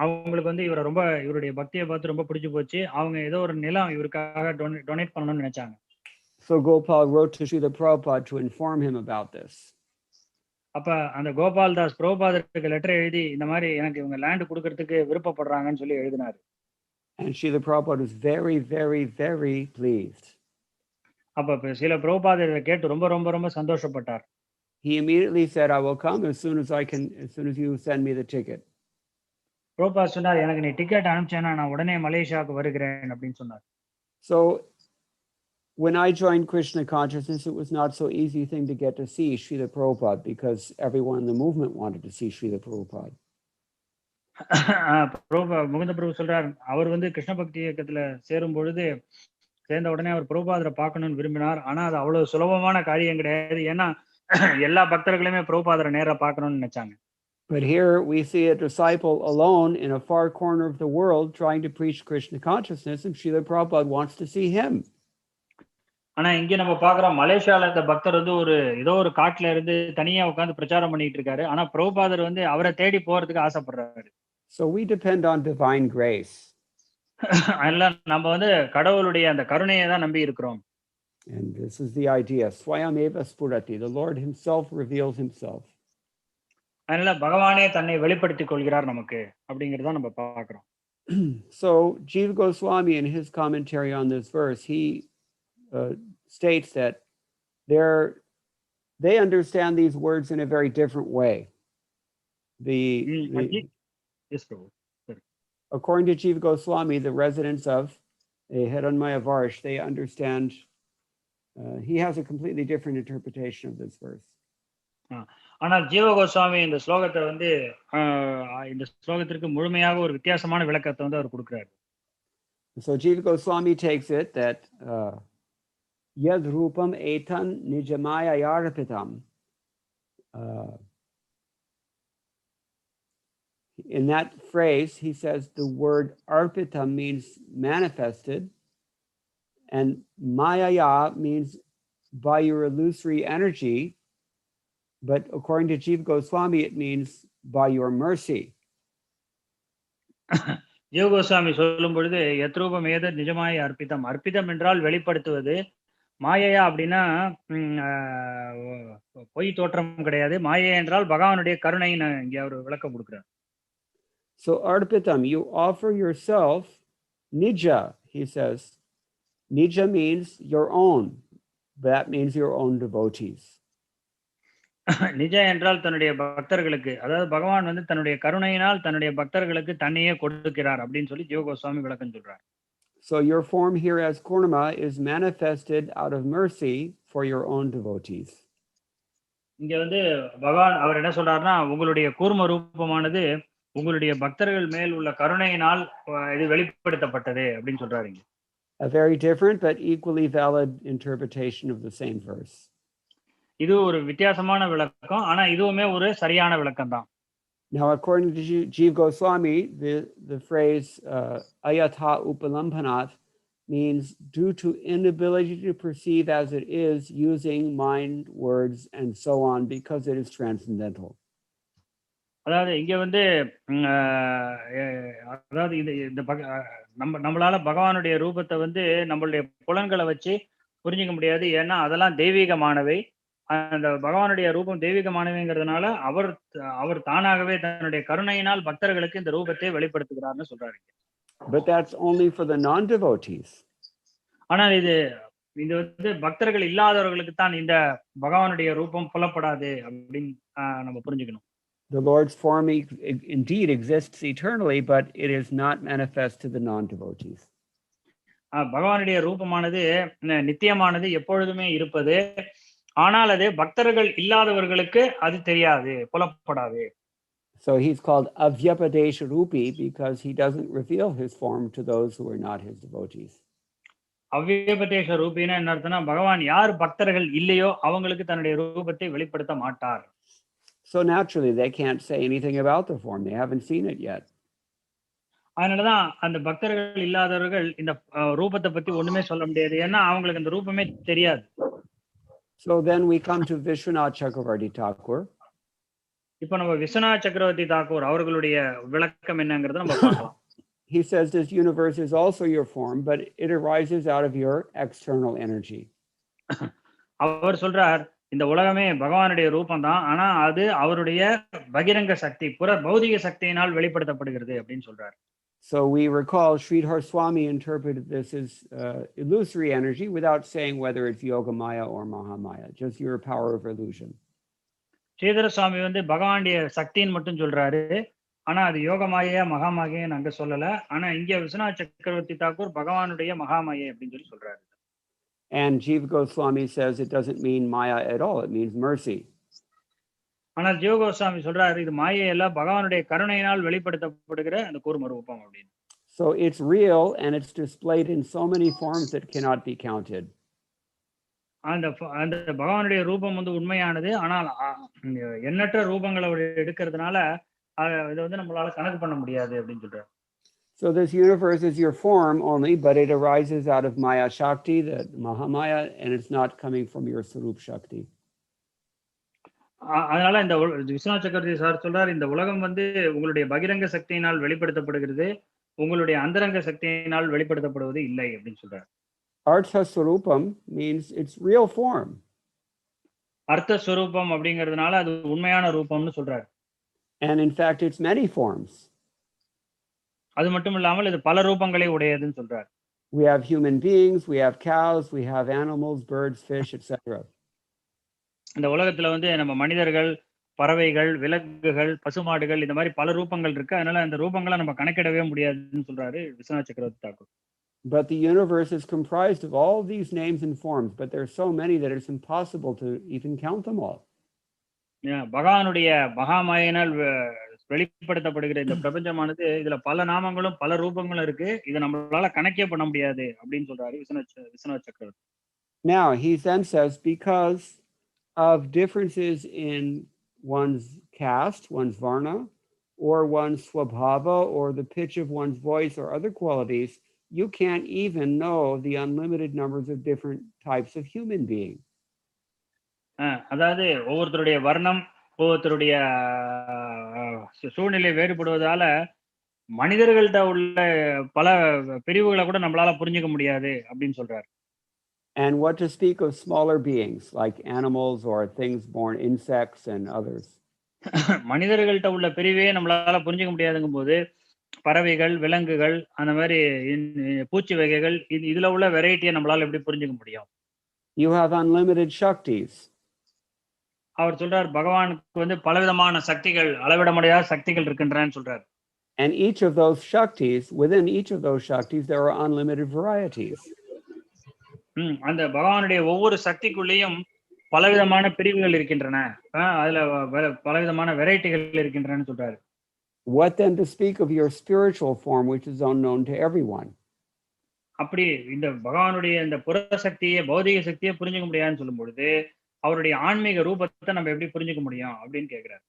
அவங்களுக்கு வந்து இவருடைய பக்தியை பார்த்து ரொம்ப பிடிச்சு போச்சு. அவங்க ஏதோ ஒரு நிலம் இவருக்காக டொனேட் பண்ணணும்னு நினைச்சாங்க. So Gopal wrote to Srila Prabhupada to inform him about this. அப்ப அந்த கோபால் தாஸ் பிரபுபாதருக்கு லெட்டர் எழுதி இந்த மாதிரி எனக்கு இவங்க லேண்ட் கொடுக்கறதுக்கு விருப்பப்படுறாங்கன்னு சொல்லி எழுதினாரு. And Srila Prabhupada was very, very, very pleased. அப்ப ஸ்ரீல பிரபுபாதர் இதை கேட்டு ரொம்ப ரொம்ப ரொம்ப சந்தோஷப்பட்டார். He immediately said, I will come as soon as you send me the ticket. Prabhupad சொன்னார், எனக்கு நீ டிக்கெட் அனுப்பிச்சேன்னா நான் உடனே மலேசியாவுக்கு வருகிறேன் அப்படின்னு சொன்னார். So when I joined Krishna consciousness, it was not so easy thing to get to see Srila Prabhupada because everyone in the movement wanted to see Srila Prabhupada. முகுந்த பிரபு சொல்றார், அவர் வந்து கிருஷ்ண பக்தி இயக்கத்துல சேரும் பொழுது சேர்ந்த உடனே அவர் பிரபுபாதரை பார்க்கணும்னு விரும்பினார். ஆனா அது அவ்வளவு சுலபமான காரியம் கிடையாது. ஏன்னா எல்லா பக்தர்களுமே பிரபுபாதரை நேரா பார்க்கணும்னு நினைச்சாங்க. But here we see a disciple alone in a far corner of the world trying to preach Krishna consciousness, and Srila Prabhupada wants to see him. ஆனா இங்க நம்ம பாக்குறோம், மலேசியால இந்த பக்தர் வந்து ஏதோ ஒரு காட்டுல இருந்து தனியா உட்கார்ந்து பிரச்சாரம் பண்ணிட்டு இருக்காரு. ஆனா பிரபுபாதர் வந்து அவரை தேடி போறதுக்கு ஆசைப்படுறாரு. So we depend on divine grace. நம்ம வந்து கடவுளுடைய அந்த கருணையை தான் நம்பி இருக்கிறோம். And this is the idea. Swayameva spurati. The Lord himself reveals himself. அதனால பகவானே தன்னை வெளிப்படுத்திக் கொள்கிறார் நமக்கு அப்படிங்கறத நம்ம பார்க்கிறோம். So Jiva Goswami in his commentary on this verse, he states that they understand these words in a very different way. Yes, Prabhu. According to Jiva Goswami, the residents of Hiranmaya Varsh, they understand, he has a completely different interpretation of this verse. ஆனால் ஜீவ கோஸ்வாமி இந்த ஸ்லோகத்தை வந்து இந்த ஸ்லோகத்திற்கு முழுமையாக ஒரு வித்தியாசமான விளக்கத்தை வந்து அவர் கொடுக்கிறார். So Jiva Goswami takes it that yad rupam etan nijamaya yarpitam. In that phrase, he says the word arpitam means manifested, and mayaya means by your illusory energy. But according to Jiva Goswami, it means by your mercy. ஜீவ கோஸ்வாமி சொல்லும் பொழுது யத்ரூபம் ஏத நிஜமாய அர்ப்பிதம். அர்ப்பிதம் என்றால் வெளிப்படுத்துவது. மாயையா அப்படின்னா பொய் தோற்றம் கிடையாது. மாயை என்றால் பகவானுடைய கருணைன்னு இங்கே அவர் விளக்கம் கொடுக்கிறார். So arpitam, you offer yourself nija, he says. Nija means your own. That means your own devotees. நிஜ என்றால் தன்னுடைய பக்தர்களுக்கு, அதாவது பகவான் வந்து தன்னுடைய கருணையினால் தன்னுடைய பக்தர்களுக்கு தன்னையே கொடுக்கிறார் அப்படின்னு சொல்லி ஜீவ கோஸ்வாமி விளக்கம் சொல்றார். So your form here as Kurma is manifested out of mercy for your own devotees. இங்க வந்து பகவான் அவர் என்ன சொல்றாருன்னா, உங்களுடைய கூர்ம ரூபமானது உங்களுடைய பக்தர்கள் மேல் உள்ள கருணையினால் இது வெளிப்படுத்தப்பட்டது அப்படின்னு சொல்றாரு இங்க. A very different but equally valid interpretation of the same verse. இது ஒரு வித்தியாசமான விளக்கம், ஆனா இதுவுமே ஒரு சரியான விளக்கம் தான். Now, according to Jiva Goswami, the phrase ayatha upalambhanat means due to inability to perceive as it is using mind, words, and so on because it is transcendental. அதாவது இங்க வந்து அதாவது இந்த நம்மளால பகவானுடைய ரூபத்தை வந்து நம்மளுடைய புலன்களை வச்சு புரிஞ்சுக்க முடியாது. ஏன்னா அதெல்லாம் தெய்வீகமானவை. அந்த பகவானுடைய ரூபம் தெய்வீகமானவைங்கிறதுனால அவர் தானாகவே தன்னுடைய கருணையினால் பக்தர்களுக்கு இந்த ரூபத்தை வெளிப்படுத்துகிறார்னு சொல்றாரு. But that's only for the non-devotees. ஆனால் இது வந்து பக்தர்கள் இல்லாதவர்களுக்கு தான் இந்த பகவானுடைய ரூபம் புலப்படாது அப்படின்னு நம்ம புரிஞ்சுக்கணும். The Lord's form indeed exists eternally, but it is not manifest to the non-devotees. பகவானுடைய ரூபமானது நித்தியமானது, எப்பொழுதுமே இருப்பது. ஆனால் அது பக்தர்கள் இல்லாதவர்களுக்கு அது தெரியாது, புலப்படாது. So he's called Avyapadesha Rupi because he doesn't reveal his form to those who are not his devotees. அவ்யபதேச Rubina என்ன அர்த்தம்னா, பகவான் யார் பக்தர்கள் இல்லையோ அவங்களுக்கு தன்னுடைய ரூபத்தை வெளிப்படுத்த மாட்டார். So naturally they can't say anything about the form. They haven't seen it yet. அதனாலதான் அந்த பக்தர்கள் இல்லாதவர்கள் இந்த ரூபத்தை பத்தி ஒண்ணுமே சொல்ல முடியாது. ஏன்னா அவங்களுக்கு அந்த ரூபமே தெரியாது. So then we come to Vishwanath Chakravarti Thakur. இப்போ நம்ம விஸ்வநாத் சக்கரவர்த்தி தாக்கூர் அவர்களுடைய விளக்கம் என்னங்கிறத நம்ம பார்க்கலாம். He says this universe is also your form, but it arises out of your external energy. அவர் சொல்றார், இந்த உலகமே பகவானுடைய ரூபம் தான், ஆனா அது அவருடைய பகிரங்க சக்தி, புற பௌதிக சக்தியினால் வெளிப்படுத்தப்படுகிறது அப்படின்னு சொல்றார். So we recall Sridhar Swami interpreted this as illusory energy without saying whether it's Yogamaya or Mahamaya, just your power of illusion. Sridhara சுவாமி வந்து பகவானுடைய சக்தின்னு மட்டும் சொல்றாரு, ஆனா அது யோகமாயா மகாமாயன்னு அங்க சொல்லல. ஆனா இங்க விஸ்வநாத் சக்கரவர்த்தி தாக்கூர் பகவானுடைய மகாமாயை அப்படின்னு சொல்லி சொல்றாரு. And Jiva Goswami says it doesn't mean Maya at all, it means mercy. ஆனால் ஜீவ கோஸ்வாமி சொல்றாரு, இது மாயை எல்லாம் பகவானுடைய கருணையினால் வெளிப்படுத்தப்படுகிற அந்த கூர்ம ரூபம் அப்படின்னு. So it's real and it's displayed in so many forms that cannot be counted. அந்த பகவானுடைய ரூபம் வந்து உண்மையானது, ஆனால் எண்ணற்ற ரூபங்களை எடுக்கிறதுனால இதை வந்து நம்மளால கணக்கு பண்ண முடியாது அப்படின்னு சொல்றாரு. So this universe is your form only, but it arises out of Maya Shakti, the Mahamaya, and it's not coming from your Sarup Shakti. அதனால இந்த விஸ்வநாத் சக்கரவர்த்தி சார் சொல்றாரு, இந்த உலகம் வந்து உங்களுடைய பகிரங்க சக்தியினால் வெளிப்படுத்தப்படுகிறது, உங்களுடைய அந்தரங்க சக்தியினால் வெளிப்படுத்தப்படுவது இல்லை அப்படின்னு சொல்றாரு. Artha Swarupam means its real form. அர்த்த ஸ்வரூபம் அப்படிங்கிறதுனால அது உண்மையான ரூபம்னு சொல்றாரு. And in fact it's many forms. அது மட்டும் இல்லாமல் இது பல ரூபங்களை உடையதுன்னு சொல்றாரு. We have human beings, we have cows, we have animals, birds, fish, etc. இந்த உலகத்துல வந்து நம்ம மனிதர்கள், பறவைகள், விலங்குகள், பசுமாடுகள், இந்த மாதிரி பல ரூபங்கள் இருக்கு. அதனால அந்த ரூபங்களை நம்ம கணக்கிடவே முடியாதுன்னு சொல்றாரு விஸ்வநாத் சக்கரவர்த்தி Thakur. But the universe is comprised of all these names and forms, but there are so many that it's impossible to even count them all. பகவானுடைய மகாமாயினால் வெளிப்படுத்தப்படுகிற இந்த பிரபஞ்சமானது இதுல பல நாமங்களும் பல ரூபங்களும் இருக்கு, இதை நம்மளால கணக்கே பண்ண முடியாது அப்படின்னு சொல்றாரு விஸ்வநாத் சக்கரவர்த்தி. Now he then says, because of differences in one's caste, one's varna, or one's swabhava, or the pitch of one's voice or other qualities, you can't even know the unlimited numbers of different types of human being. அதாவது ஒவ்வொருத்தருடைய வர்ணம், ஒவ்வொருத்தருடைய சூழ்நிலை வேறுபடுவதால மனிதர்கள்ட்ட உள்ள பல பிரிவுகளை கூட நம்மளால புரிஞ்சுக்க முடியாது அப்படின்னு சொல்றாரு. And what to speak of smaller beings like animals or things born insects and others. மனிதர்கள்ட்ட உள்ள பிரிவே நம்மளால புரிஞ்சுக்க முடியாதுங்கும் போது பறவைகள், விலங்குகள், அந்த மாதிரி பூச்சி வகைகள், இதுல உள்ள வெரைட்டியை நம்மளால எப்படி புரிஞ்சுக்க முடியும்? You have unlimited shaktis. அவர் சொல்றார், பகவானுக்கு வந்து பலவிதமான சக்திகள், அளவிட முடியாத சக்திகள் இருக்கின்றன்னு சொல்றார். And each of those shaktis, within each of those shaktis, there are unlimited varieties. அந்த பகவானுடைய ஒவ்வொரு சக்திக்குள்ளேயும் பலவிதமான பிரிவுகள் இருக்கின்றன, அதுல பலவிதமான வெரைட்டிகள் இருக்கின்றன சொல்றாரு. What then to speak of your spiritual form, which is unknown to everyone? அப்படி இந்த பகவானுடைய இந்த புறசக்தியை, பௌதிக சக்தியை புரிஞ்சுக்க முடியாதுன்னு சொல்லும் பொழுது அவருடைய ஆன்மீக ரூபத்தை நம்ம எப்படி புரிஞ்சுக்க முடியும் அப்படின்னு கேட்கிறார்.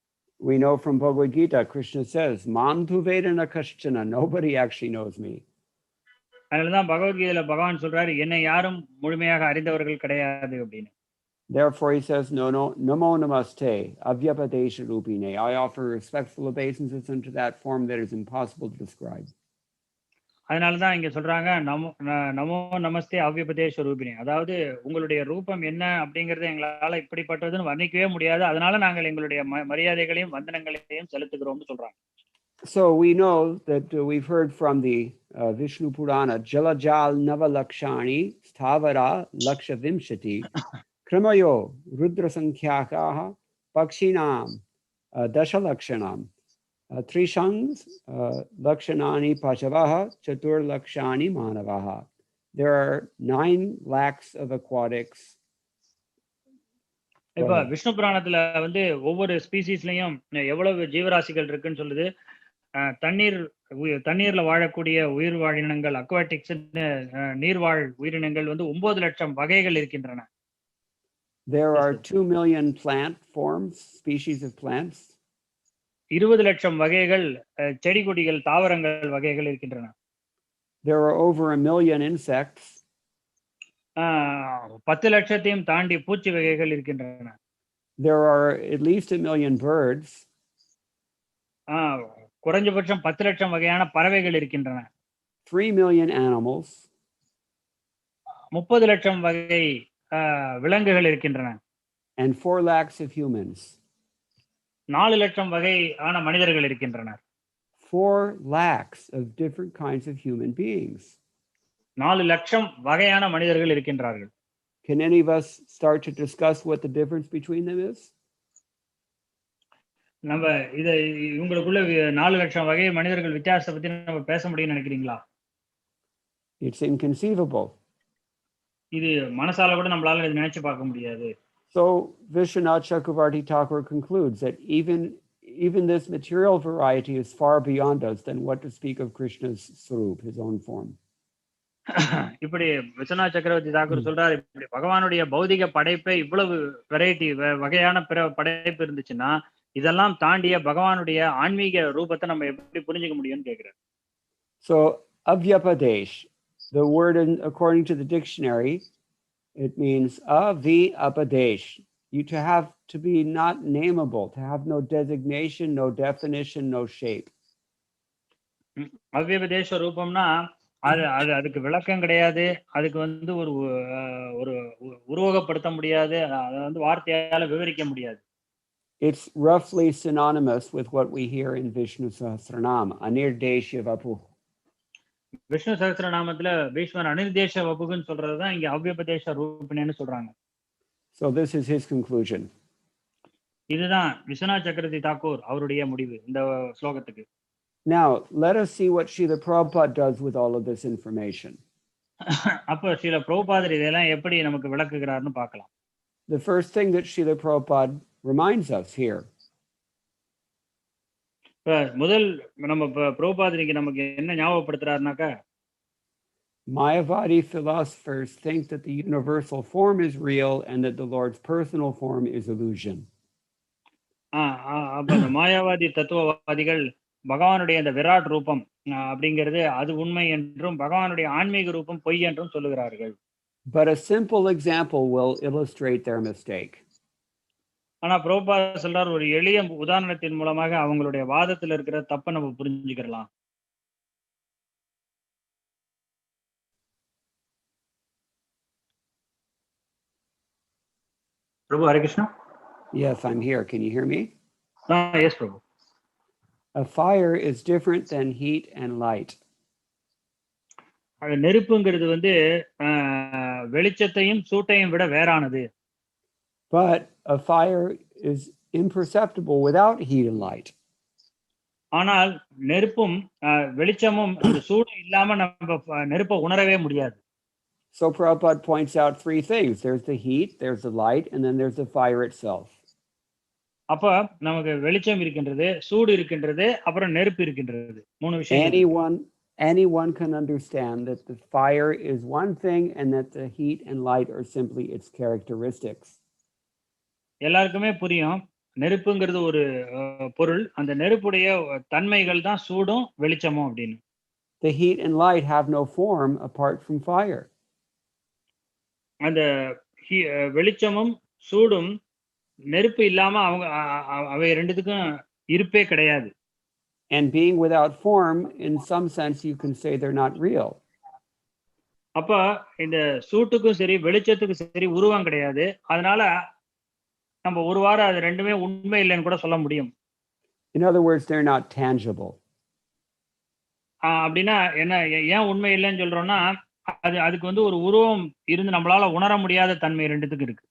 We know from Bhagavad Gita, Krishna says, "Mam tu vedana kashchana." Nobody actually knows me. அதனாலதான் பகவத்கீதையில பகவான் சொல்றாரு, என்னை யாரும் முழுமையாக அறிந்தவர்கள் கிடையாது அப்படின்னு. Therefore he says, namo namaste, avyapadesha rupine. I offer respectful obeisances unto that form that is impossible to describe. அதனாலதான் இங்க சொல்றாங்க, நமோ நமஸ்தே அவ்யபதேஷ ரூபினி. அதாவது உங்களுடைய ரூபம் என்ன அப்படிங்கறது எங்களால இப்படிப்பட்டதுன்னு வர்ணிக்கவே முடியாது. அதனால நாங்கள் எங்களுடைய மரியாதைகளையும் வந்தனங்களையும் செலுத்துகிறோம்னு சொல்றாங்க. So we know that we've heard from the Vishnu Purana, Jalajal Navalakshani Sthavara Laksha Vimshati Krimayo Rudra Sankhyaha Pakshinam Dashalakshanam Trishangs Lakshanani Pachavaha Chatur Lakshani Manavaha. There are 9 lakhs of aquatics. இப்ப விஷ்ணு புராணத்துல வந்து ஒவ்வொரு ஸ்பீசிஸ்லயும் எவ்வளவு ஜீவராசிகள் இருக்குன்னு சொல்லுது. தண்ணீர்ல வாழக்கூடிய உயிர் வாழினங்கள், அக்வாட்டிக்ஸ், நீர்வாழ் உயிரினங்கள் வந்து 9 லட்சம் வகைகள் இருக்கின்றன. There are 2 million plant forms, species of plants. 20 லட்சம் வகைகள் செடி கொடிகள், தாவரங்கள் வகைகள் இருக்கின்றன. There are over 1 million insects. 10 லட்சத்தையும் தாண்டி பூச்சி வகைகள் இருக்கின்றன. There are at least 1 million birds. குறைஞ்சபட்சம் 10 லட்சம் வகையான பறவைகள் இருக்கின்றன. 3 million animals. 30 லட்சம் வகை விலங்குகள் இருக்கின்றன. And 4 lakhs of humans. 4 லட்சம் வகையான மனிதர்கள் இருக்கின்றனர். 4 lakhs of different kinds of human beings. 4 லட்சம் வகையான மனிதர்கள் இருக்கின்றார்கள். Can any of us start to discuss what the difference between them is? நம்ம இவங்களுக்குள்ள 4 லட்சம் வகை மனிதர்கள் வித்தியாசத்தை பத்தி நம்ம பேச முடியும்னு நினைக்கிறீங்களா? It's inconceivable. இது மனசால கூட நம்மளால இதை நினைச்சு பார்க்க முடியாது. So Vishwanath Chakravarti Thakur concludes that even this material variety is far beyond us, then what to speak of Krishna's swarup, his own form. இப்படி விஸ்வநாத் சக்கரவர்த்தி தாக்கூர் சொல்றாரு, இப்படி பகவானுடைய பௌதிக படைப்பை இவ்வளவு வெரைட்டி வகையான பிற படைப்பு இருந்துச்சுன்னா இதெல்லாம் தாண்டிய பகவானுடைய ஆன்மீக ரூபத்தை நம்ம எப்படி புரிஞ்சுக்க முடியும்னு கேக்குறாரு. So avyapadesh, the word according to the dictionary, it means avi-apadesh. You have to be not nameable, to have no designation, no definition, no shape. அவ்யபதேச ரூபம்னா அதுக்கு விளக்கம் கிடையாது, அதுக்கு வந்து ஒரு உருவகப்படுத்த முடியாது, அதை வந்து வார்த்தையால விவரிக்க முடியாது. It's roughly synonymous with what we hear in Vishnu Sahasranama, Anirdeshya Vapu. Vishnu சஹஸ்ரநாமத்துல பீஷ்மர் அனிர்தேஷ வபுகுன்னு சொல்றதுதான் இங்க அவ்யபதேச ரூபிணின்னு சொல்றாங்க. So this is his conclusion. இதுதான் விஸ்வநாத் சக்கரவர்த்தி தாக்கூர் அவருடைய முடிவு இந்த ஸ்லோகத்துக்கு. Now let us see what Srila Prabhupada does with all of this information. அப்ப ஸ்ரீல பிரபுபாதர் இதெல்லாம் எப்படி நமக்கு விளக்குகிறார்னு பார்க்கலாம். The first thing that Srila Prabhupada reminds us here. முதல் நம்ம பிரபுபாதருக்கு நமக்கு என்ன ஞாபகப்படுத்துறாருனாக்கா, Mayavadi philosophers think that the universal form is real and that the Lord's personal form is illusion. அப்ப மாயாவாதி தத்துவவாதிகள் பகவானுடைய இந்த விராட் ரூபம் அப்படிங்கிறது அது உண்மை என்றும் பகவானுடைய ஆன்மீக ரூபம் பொய் என்றும் சொல்லுகிறார்கள். But a simple example will illustrate their mistake. ஆனா பிரபுபாதர் சொல்றார், ஒரு எளிய உதாரணத்தின் மூலமாக அவங்களுடைய வாதத்துல இருக்கிற தப்பை நம்ம புரிஞ்சுக்கலாம். Prabhu, Hare Krishna. Yes, I'm here. Can you hear me? Yes, Prabhu. A fire is different than heat and light. நெருப்புங்கிறது வந்து வெளிச்சத்தையும் சூட்டையும் விட வேறானது. But a fire is imperceptible without heat and light. ஆனால் நெருப்பும் வெளிச்சமும் சூடு இல்லாம நம்ம நெருப்பை உணரவே முடியாது. So Prabhupada points out three things. There's the heat, there's the light, and then there's the fire itself. அப்ப நமக்கு வெளிச்சம் இருக்கின்றது, சூடு இருக்கின்றது, அப்புறம் நெருப்பு இருக்கின்றது. மூணு விஷயம். Anyone can understand that the fire is one thing and that the heat and light are simply its characteristics. எல்லாருக்குமே புரியும். நெருப்புங்கிறது ஒரு பொருள். அந்த நெருப்புடைய தன்மைகள் தான் சூடும் வெளிச்சமும் அப்படின்னு. The heat and light have no form apart from fire. அந்த வெளிச்சமும் சூடும் நெருப்பு இல்லாம அவங்க அவை ரெண்டுத்துக்கும் இருப்பே கிடையாது. And being without form, in some sense, you can say they're not real. அப்ப இந்த சூட்டுக்கும் சரி வெளிச்சத்துக்கும் சரி உருவம் கிடையாது. அதனால நம்ம ஒரு வாரம் அது ரெண்டுமே உண்மை இல்லைன்னு கூட சொல்ல முடியும். In other words, they're not tangible. அப்படின்னா என்ன, ஏன் உண்மை இல்லைன்னு சொல்றோம்னா அதுக்கு வந்து ஒரு உருவம் இருந்து நம்மளால உணர முடியாத தன்மை ரெண்டுத்துக்கு இருக்கு.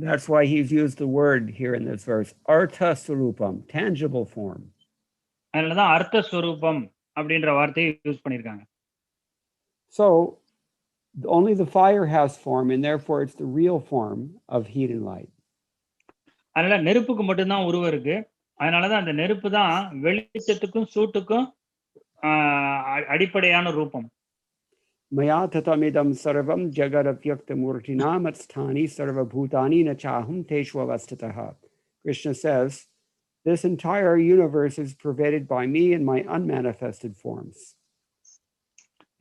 That's why he's used the word here in this verse, artha swarupam, tangible form. அதனாலதான் அர்த்த ஸ்வரூபம் அப்படின்ற வார்த்தையை யூஸ் பண்ணிருக்காங்க. So only the fire has form, and therefore it's the real form of heat and light. அதனால நெருப்புக்கு மட்டும்தான் உருவம் இருக்கு. அதனாலதான் அந்த நெருப்பு தான் வெளிச்சத்துக்கும் சூட்டுக்கும் அடிப்படையான ரூபம். Maya tatamidam sarvam jagadavyakta murtina matsthani sarva bhutani nachahum teshwavastataha. Krishna says, this entire universe is pervaded by me in my unmanifested forms.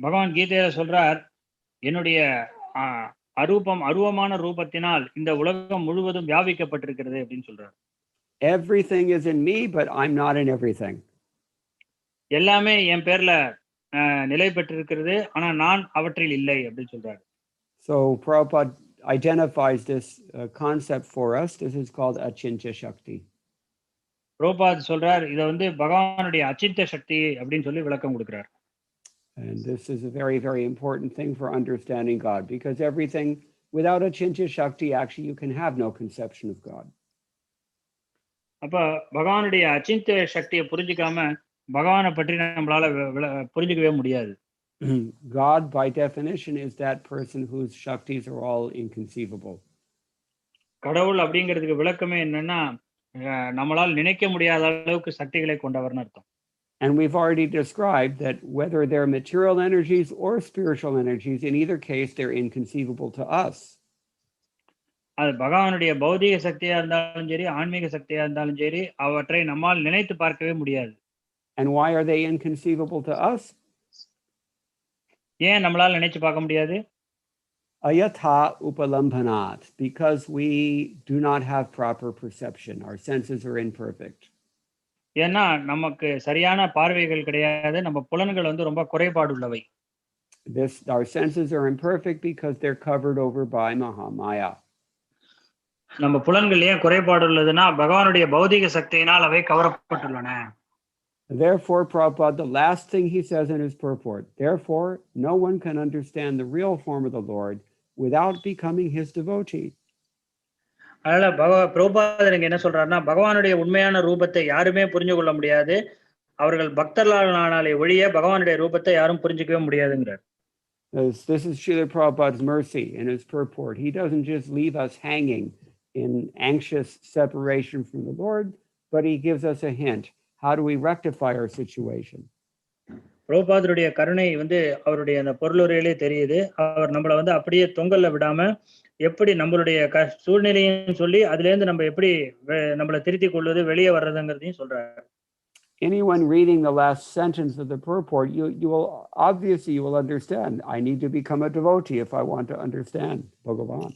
பகவான் கீதையில சொல்றார், என்னுடைய அருவமான ரூபத்தினால் இந்த உலகம் முழுவதும் வியாபிக்கப்பட்டிருக்கிறது அப்படின்னு சொல்றார். Everything is in me, but I'm not in everything. எல்லாமே என் பேர்ல நிலை பெற்றிருக்கிறது, ஆனா நான் அவற்றில் இல்லை அப்படின்னு சொல்றாரு. So Prabhupada identifies this concept for us. This is called achintya shakti. Prabhupad சொல்றார், இத வந்து பகவானுடைய அச்சிந்த சக்தி அப்படின்னு சொல்லி விளக்கம் கொடுக்கிறார். And this is a very, very important thing for understanding God, because everything without achintya shakti, actually you can have no conception of God. அப்ப பகவானுடைய அச்சிந்த சக்தியை புரிஞ்சுக்காம பகவானை பற்றி நம்மளால புரிஞ்சுக்கவே முடியாது. God by definition is that person whose shaktis are all inconceivable. கடவுள் அப்படிங்கிறதுக்கு விளக்கமே என்னன்னா, நம்மளால் நினைக்க முடியாத அளவுக்கு சக்திகளை கொண்டவர்னு அர்த்தம். And we've already described that whether they're material energies or spiritual energies, in either case they're inconceivable to us. அது பகவானுடைய பௌதிக சக்தியா இருந்தாலும் சரி, ஆன்மீக சக்தியா இருந்தாலும் சரி, அவற்றை நம்மால் நினைத்து பார்க்கவே முடியாது. And why are they inconceivable to us? ஏன் நம்மளால நினைச்சு பார்க்க முடியாது? Ayatha upalambhanat, because we do not have proper perception. Our senses are imperfect. ஏன்னா நமக்கு சரியான பார்வைகள் கிடையாது, நம்ம புலன்கள் வந்து ரொம்ப குறைபாடுள்ளவை. Our senses are imperfect because they're covered over by Mahamaya. நம்ம புலன்கள் ஏன் குறைபாடுள்ளதுன்னா பகவானுடைய பௌதிக சக்தியினால் அவை கவரப்பட்டுள்ளன. Therefore, Prabhupada, the last thing he says in his purport, therefore, no one can understand the real form of the Lord without becoming his devotee. அதனால பிரபுபாதர் என்ன சொல்றாருன்னா, பகவானுடைய உண்மையான ரூபத்தை யாருமே புரிஞ்சு கொள்ள முடியாது, அவர்கள் பக்தர்களானாலே ஒழிய பகவானுடைய ரூபத்தை யாரும் புரிஞ்சுக்கவே முடியாதுங்கிறார். This is Srila Prabhupada's mercy in his purport. He doesn't just leave us hanging in anxious separation from the Lord, but he gives us a hint. How do we rectify our situation? பிரபுபாதருடைய கருணை வந்து அவருடைய அந்த பொருளுரையிலே தெரியுது. அவர் நம்மளை வந்து அப்படியே தொங்கல்ல விடாம எப்படி நம்மளுடைய சூழ்நிலையும் சொல்லி அதுல இருந்து நம்ம எப்படி நம்மளை திருத்திக் கொள்வது, வெளியே வர்றதுங்கிறதையும் சொல்றாரு. Anyone reading the last sentence of the purport, you will understand. I need to become a devotee if I want to understand Bhagavan.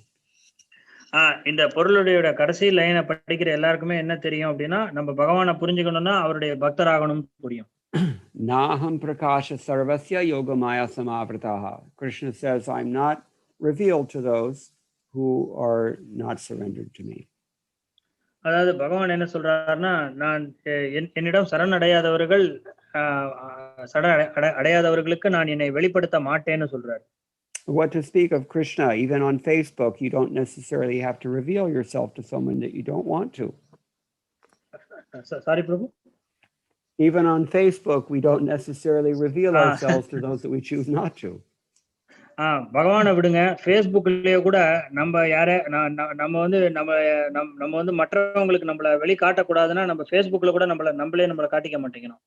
இந்த பொருளுடைய கடைசி லைனை படிக்கிற எல்லாருக்குமே என்ன தெரியும் அப்படின்னா, நம்ம பகவானை புரிஞ்சுக்கணும்னா அவருடைய பக்தராகணும் புரியும். Naham prakasha sarvasya yogamaya samavrataha. Krishna says, I'm not revealed to those who are not surrendered to me. அதாவது பகவான் என்ன சொல்றாருன்னா, நான் என்னிடம் சரணடையாதவர்கள் அடையாதவர்களுக்கு நான் என்னை வெளிப்படுத்த மாட்டேன்னு சொல்றாரு. What to speak of Krishna, even on Facebook, you don't necessarily have to reveal yourself to someone that you don't want to. Sorry, Prabhu? Even on Facebook, we don't necessarily reveal ourselves to those that we choose not to. பகவானை விடுங்க, ஃபேஸ்புக்லயே கூட நம்ம நம்ம வந்து மற்றவங்களுக்கு நம்மள வெளி காட்டக்கூடாதுன்னா நம்ம ஃபேஸ்புக்ல கூட நம்மள காட்டிக்க மாட்டேங்கிறோம்.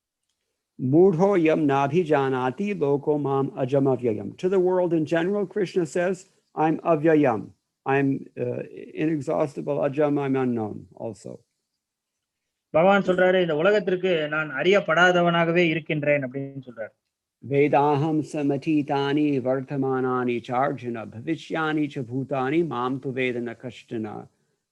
Mudho yam nabhijanati loko mam ajam avyayam. To the world in general, Krishna says, I'm avyayam. I'm inexhaustible, ajam, I'm unknown also. பகவான் சொல்றாரு, இந்த உலகத்திற்கு நான் அறியப்படாதவனாகவே இருக்கின்றேன் அப்படின்னு சொல்றாரு. Vedaham samatitani vartamanani charjana bhavishyani cha bhutani mam tu vedana kashtana.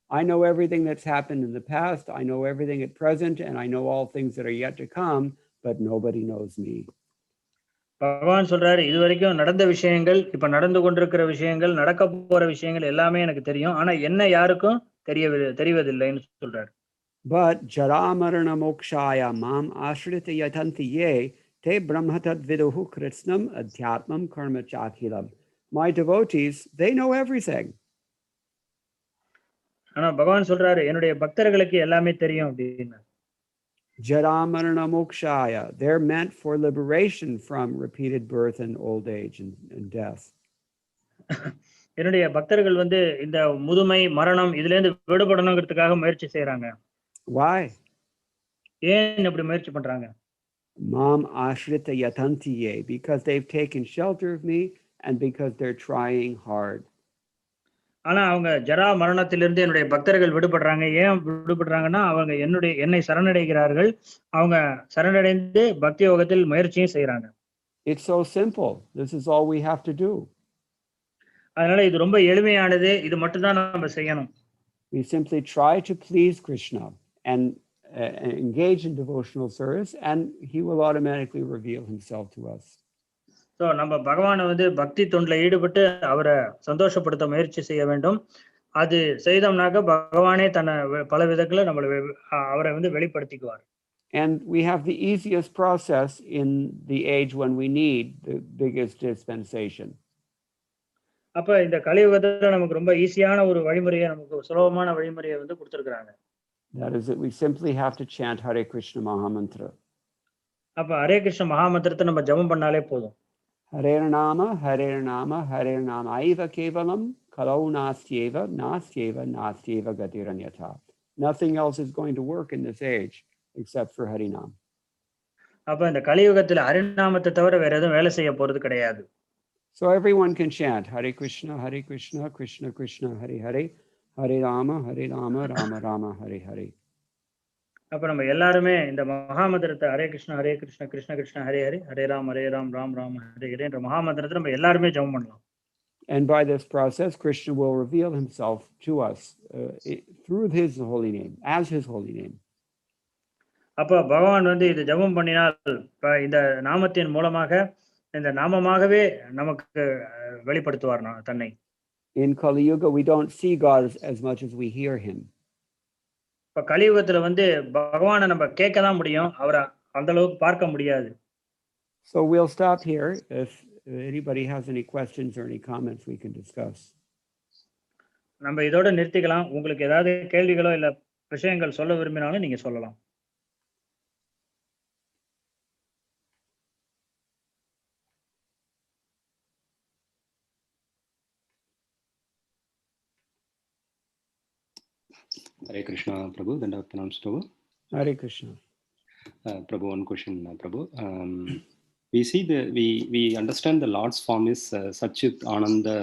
I know everything that's happened in the past, I know everything at present, and I know all things that are yet to come, but nobody knows me. பகவான் சொல்றாரு, இதுவரைக்கும் நடந்த விஷயங்கள், இப்ப நடந்து கொண்டிருக்கிற விஷயங்கள், நடக்க போற விஷயங்கள் எல்லாமே எனக்கு தெரியும். ஆனா என்ன யாருக்கும் தெரிவதில்லைன்னு சொல்றாரு. But jaramarana mokshaya mam ashrita yatanti ye te brahmatad viduhu kritsnam adhyatmam karma chakhilam. My devotees, they know everything. ஆனா பகவான் சொல்றாரு, என்னுடைய பக்தர்களுக்கு எல்லாமே தெரியும் அப்படின்னு. Jaramarana mokshaya, they're meant for liberation from repeated birth and old age and death. என்னுடைய பக்தர்கள் வந்து இந்த முதுமை, மரணம் இதுல இருந்து விடுபடணுங்கிறதுக்காக முயற்சி செய்யறாங்க. Why? ஏன் இப்படி முயற்சி பண்றாங்க? Mam ashrita yatantiye, because they've taken shelter of me and because they're trying hard. ஆனா அவங்க ஜரா மரணத்திலிருந்து என்னுடைய பக்தர்கள் விடுபடுறாங்க. ஏன் விடுபடுறாங்கன்னா, அவங்க என்னை சரணடைகிறார்கள். அவங்க சரணடைந்து பக்தி யோகத்தில் முயற்சியும் செய்யறாங்க. It's so simple. This is all we have to do. அதனால இது ரொம்ப எளிமையானது. இது மட்டும் தான் நம்ம செய்யணும். We simply try to please Krishna and engage in devotional service, and he will automatically reveal himself to us. So நம்ம பகவானை வந்து பக்தி தொண்டுல ஈடுபட்டு அவரை சந்தோஷப்படுத்த முயற்சி செய்ய வேண்டும். அது செய்தோம்னாக்க பகவானே தன்னை பல விதத்துல அவரை வந்து வெளிப்படுத்திக்குவார். And we have the easiest process in the age when we need the biggest dispensation. அப்ப இந்த கலியுகத்துல நமக்கு ரொம்ப ஈஸியான ஒரு வழிமுறையை, நமக்கு சுலபமான வழிமுறையை வந்து கொடுத்திருக்காங்க. That is that we simply have to chant Hare Krishna Mahamantra. அப்ப ஹரே கிருஷ்ண மகாமந்திரத்தை நம்ம ஜெபம் பண்ணாலே போதும். Hare Nama, Hare Nama, Hare Nama Aiva Kevalam, Kalau Nastyeva, Nastyeva, Nastyeva Gatiranyata. Nothing else is going to work in this age except for Harinam. அப்ப இந்த கலியுகத்துல ஹரிநாமத்தை தவிர வேற எதுவும் வேலை செய்ய போறது கிடையாது. So everyone can chant Hare Krishna, Krishna Krishna, Hare Hare, Hare Rama, Rama Rama, Hare Hare. அப்ப நம்ம எல்லாருமே இந்த மகாமந்திரத்தை ஹரே கிருஷ்ணா கிருஷ்ண கிருஷ்ண ஹரே ஹரே, ஹரே ராம் ராம் ராம் ஹரே ஹரே என்ற மகாமந்திரத்தை நம்ம எல்லாருமே ஜெபம் பண்ணலாம். And by this process, Krishna will reveal himself to us through his holy name, as his holy name. அப்ப பகவான் வந்து இது ஜெபம் பண்ணினால் இந்த நாமத்தின் மூலமாக, இந்த நாமமாகவே நமக்கு வெளிப்படுத்துவார் தன்னை. In Kali Yuga, we don't see God as much as we hear him. இப்ப கலியுகத்துல வந்து பகவானை நம்ம கேட்க தான் முடியும், அவரை அந்த அளவுக்கு பார்க்க முடியாது. So we'll stop here. If anybody has any questions or any comments, we can discuss. நம்ம இதோட நிறுத்திக்கலாம். உங்களுக்கு ஏதாவது கேள்விகளோ இல்ல விஷயங்கள் சொல்ல விரும்பினாலும் நீங்க சொல்லலாம். Hare Krishna, Prabhu. Dandavat pranams, Prabhu. Hare Krishna. Prabhu, one question, Prabhu. We see we understand the Lord's form is Satchit Ananda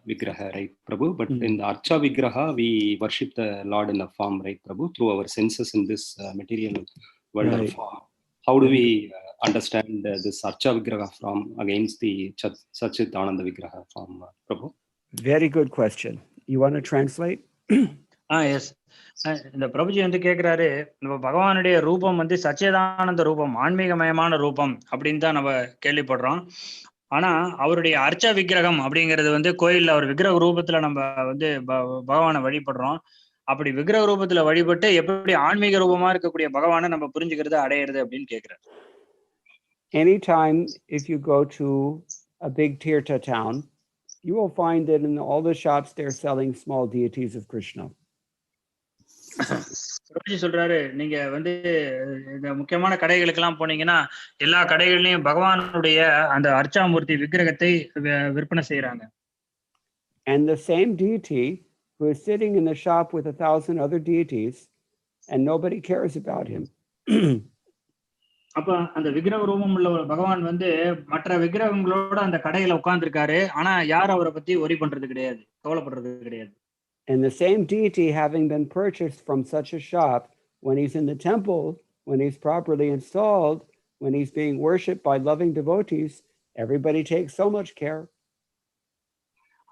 Vigraha, right, Prabhu? But in the Archa Vigraha, we worship the Lord in a form, right, Prabhu? Through our senses in this material world of form. How do we understand this Archa Vigraha form against the Satchit Ananda Vigraha form, Prabhu? Very good question. You want to translate? Yes. இந்த பிரபுஜி வந்து கேட்கிறாரு, நம்ம பகவானுடைய ரூபம் வந்து சச்சிதானந்த ரூபம், ஆன்மீகமயமான ரூபம் அப்படின்னு தான் நம்ம கேள்விப்படுறோம். ஆனா அவருடைய அர்ச்ச விக்கிரகம் அப்படிங்கிறது வந்து கோயில்ல அவர் விக்கிரக ரூபத்துல நம்ம வந்து பகவானை வழிபடுறோம். அப்படி விக்கிரக ரூபத்துல வழிபட்டு எப்படி ஆன்மீக ரூபமா இருக்கக்கூடிய பகவானை நம்ம புரிஞ்சுக்கிறது, அடையிறது அப்படின்னு கேட்கிறாரு. Anytime if you go to a big Tirtha town, you will find that in all the shops they're selling small deities of Krishna. Prabhuji சொல்றாரு, நீங்க வந்து இந்த முக்கியமான கடைகளுக்கெல்லாம் போனீங்கன்னா எல்லா கடைகள்லயும் பகவானுடைய அந்த அர்ச்சாமூர்த்தி விக்கிரகத்தை விற்பனை செய்யறாங்க. And the same deity who is sitting in the shop with 1,000 other deities and nobody cares about him. அப்ப அந்த விக்கிரக ரூபம் உள்ள ஒரு பகவான் வந்து மற்ற விக்கிரகங்களோட அந்த கடையில உட்கார்ந்துருக்காரு. ஆனா யாரும் அவரை பத்தி ஒரி பண்றது கிடையாது, கவலைப்படுறது கிடையாது. And the same deity having been purchased from such a shop, when he's in the temple, when he's properly installed, when he's being worshipped by loving devotees, everybody takes so much care.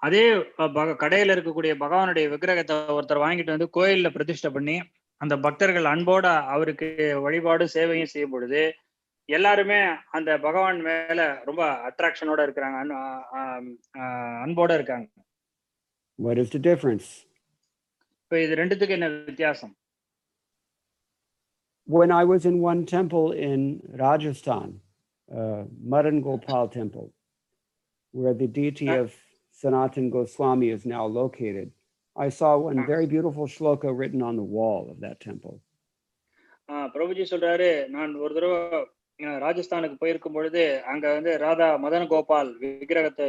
அதே கடையில இருக்கக்கூடிய பகவானுடைய விக்கிரகத்தை ஒருத்தர் வாங்கிட்டு வந்து கோயில்ல பிரதிஷ்டை பண்ணி அந்த பக்தர்கள் அன்போட அவருக்கு வழிபாடு சேவையும் செய்யும் பொழுது எல்லாருமே அந்த பகவான் மேல ரொம்ப அட்ராக்ஷனோட இருக்கிறாங்க, அன்போட இருக்காங்க. What is the difference? இப்ப இது ரெண்டுத்துக்கு என்ன வித்தியாசம்? When I was in one temple in Rajasthan, Madan Gopal temple, where the deity of Sanatan Goswami is now located, I saw one very beautiful shloka written on the wall of that temple. Prabhuji சொல்றாரு, நான் ஒரு தடவை ராஜஸ்தானுக்கு போயிருக்கும் பொழுது அங்க வந்து ராதா மதன் கோபால் விக்கிரகத்தை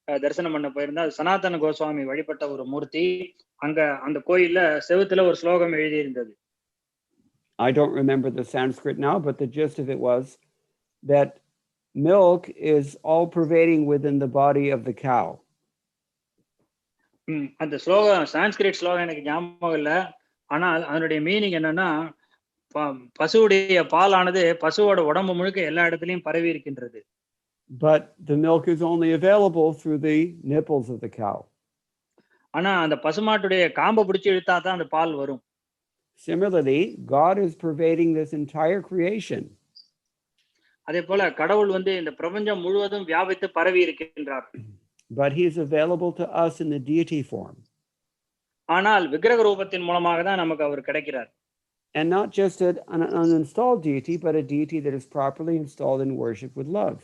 தரிசனம் பண்ண போயிருந்தா, சனாதன கோஸ்வாமி வழிபட்ட ஒரு மூர்த்தி அங்க அந்த கோயில்ல செவுத்துல ஒரு ஸ்லோகம் எழுதி இருந்தது. I don't remember the Sanskrit now, but the gist of it was that milk is all pervading within the body of the cow. அந்த ஸ்லோகம் சான்ஸ்கிரிட் ஸ்லோகம் எனக்கு ஞாபகம் இல்லை. ஆனால் அதனுடைய மீனிங் என்னன்னா, பசுவுடைய பாலானது பசுவோட உடம்பு முழுக்க எல்லா இடத்துலயும் பரவி இருக்கின்றது. But the milk is only available through the nipples of the cow. ஆனா அந்த பசுமாட்டுடைய காம்பை பிடிச்சு இழுத்தா தான் அந்த பால் வரும். Similarly, God is pervading this entire creation. அதே போல கடவுள் வந்து இந்த பிரபஞ்சம் முழுவதும் வியாபித்து பரவி இருக்கின்றார். But he is available to us in the deity form. ஆனால் விக்கிரக ரூபத்தின் மூலமாக தான் நமக்கு அவர் கிடைக்கிறார். And not just an uninstalled deity, but a deity that is properly installed in worship with love.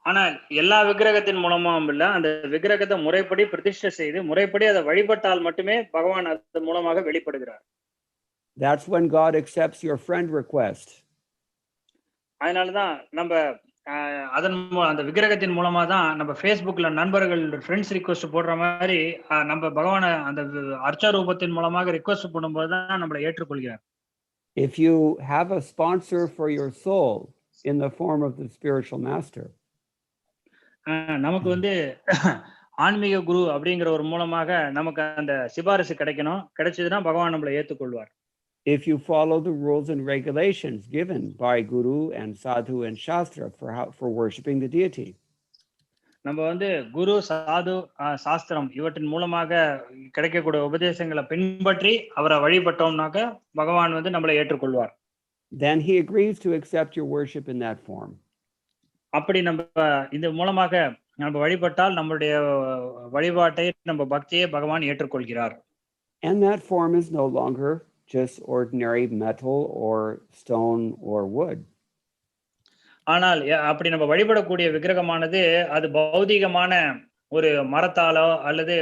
ஆனால் எல்லா விக்கிரகத்தின் மூலமாவும் இல்ல, அந்த விக்கிரகத்தை முறைப்படி பிரதிஷ்டை செய்து முறைப்படி அதை வழிபட்டால் மட்டுமே பகவான் அது மூலமாக வெளிப்படுகிறார். That's when God accepts your friend request. அதனாலதான் நம்ம அந்த விக்கிரகத்தின் மூலமா தான் நம்ம Facebookல நண்பர்கள் ஃப்ரெண்ட்ஸ் ரிக்வெஸ்ட் போடுற மாதிரி நம்ம பகவானை அந்த அர்ச்சா ரூபத்தின் மூலமாக ரிக்வெஸ்ட் பண்ணும்போது தான் நம்மளை ஏற்றுக்கொள்கிறார். If you have a sponsor for your soul in the form of the spiritual master, நமக்கு வந்து ஆன்மீக குரு அப்படிங்கிற ஒரு மூலமாக நமக்கு அந்த சிபாரிசு கிடைக்கணும். கிடைச்சதுன்னா பகவான் நம்மளை ஏற்றுக்கொள்வார். If you follow the rules and regulations given by Guru and Sadhu and Shastra for worshiping the deity. நம்ம வந்து குரு சாது சாஸ்திரம் இவற்றின் மூலமாக கிடைக்கக்கூடிய உபதேசங்களை பின்பற்றி அவரை வழிபட்டோம்னாக்க பகவான் வந்து நம்மளை ஏற்றுக்கொள்வார். Then he agrees to accept your worship in that form. அப்படி நம்ம இந்த மூலமாக நம்ம வழிபட்டால் நம்மளுடைய வழிபாட்டை நம்ம பக்தியை பகவான் ஏற்றுக்கொள்கிறார். And that form is no longer just ordinary metal or stone or wood. ஆனால் அப்படி நம்ம வழிபடக்கூடிய விக்கிரகமானது அது பௌதிகமான ஒரு மரத்தாலோ அல்லது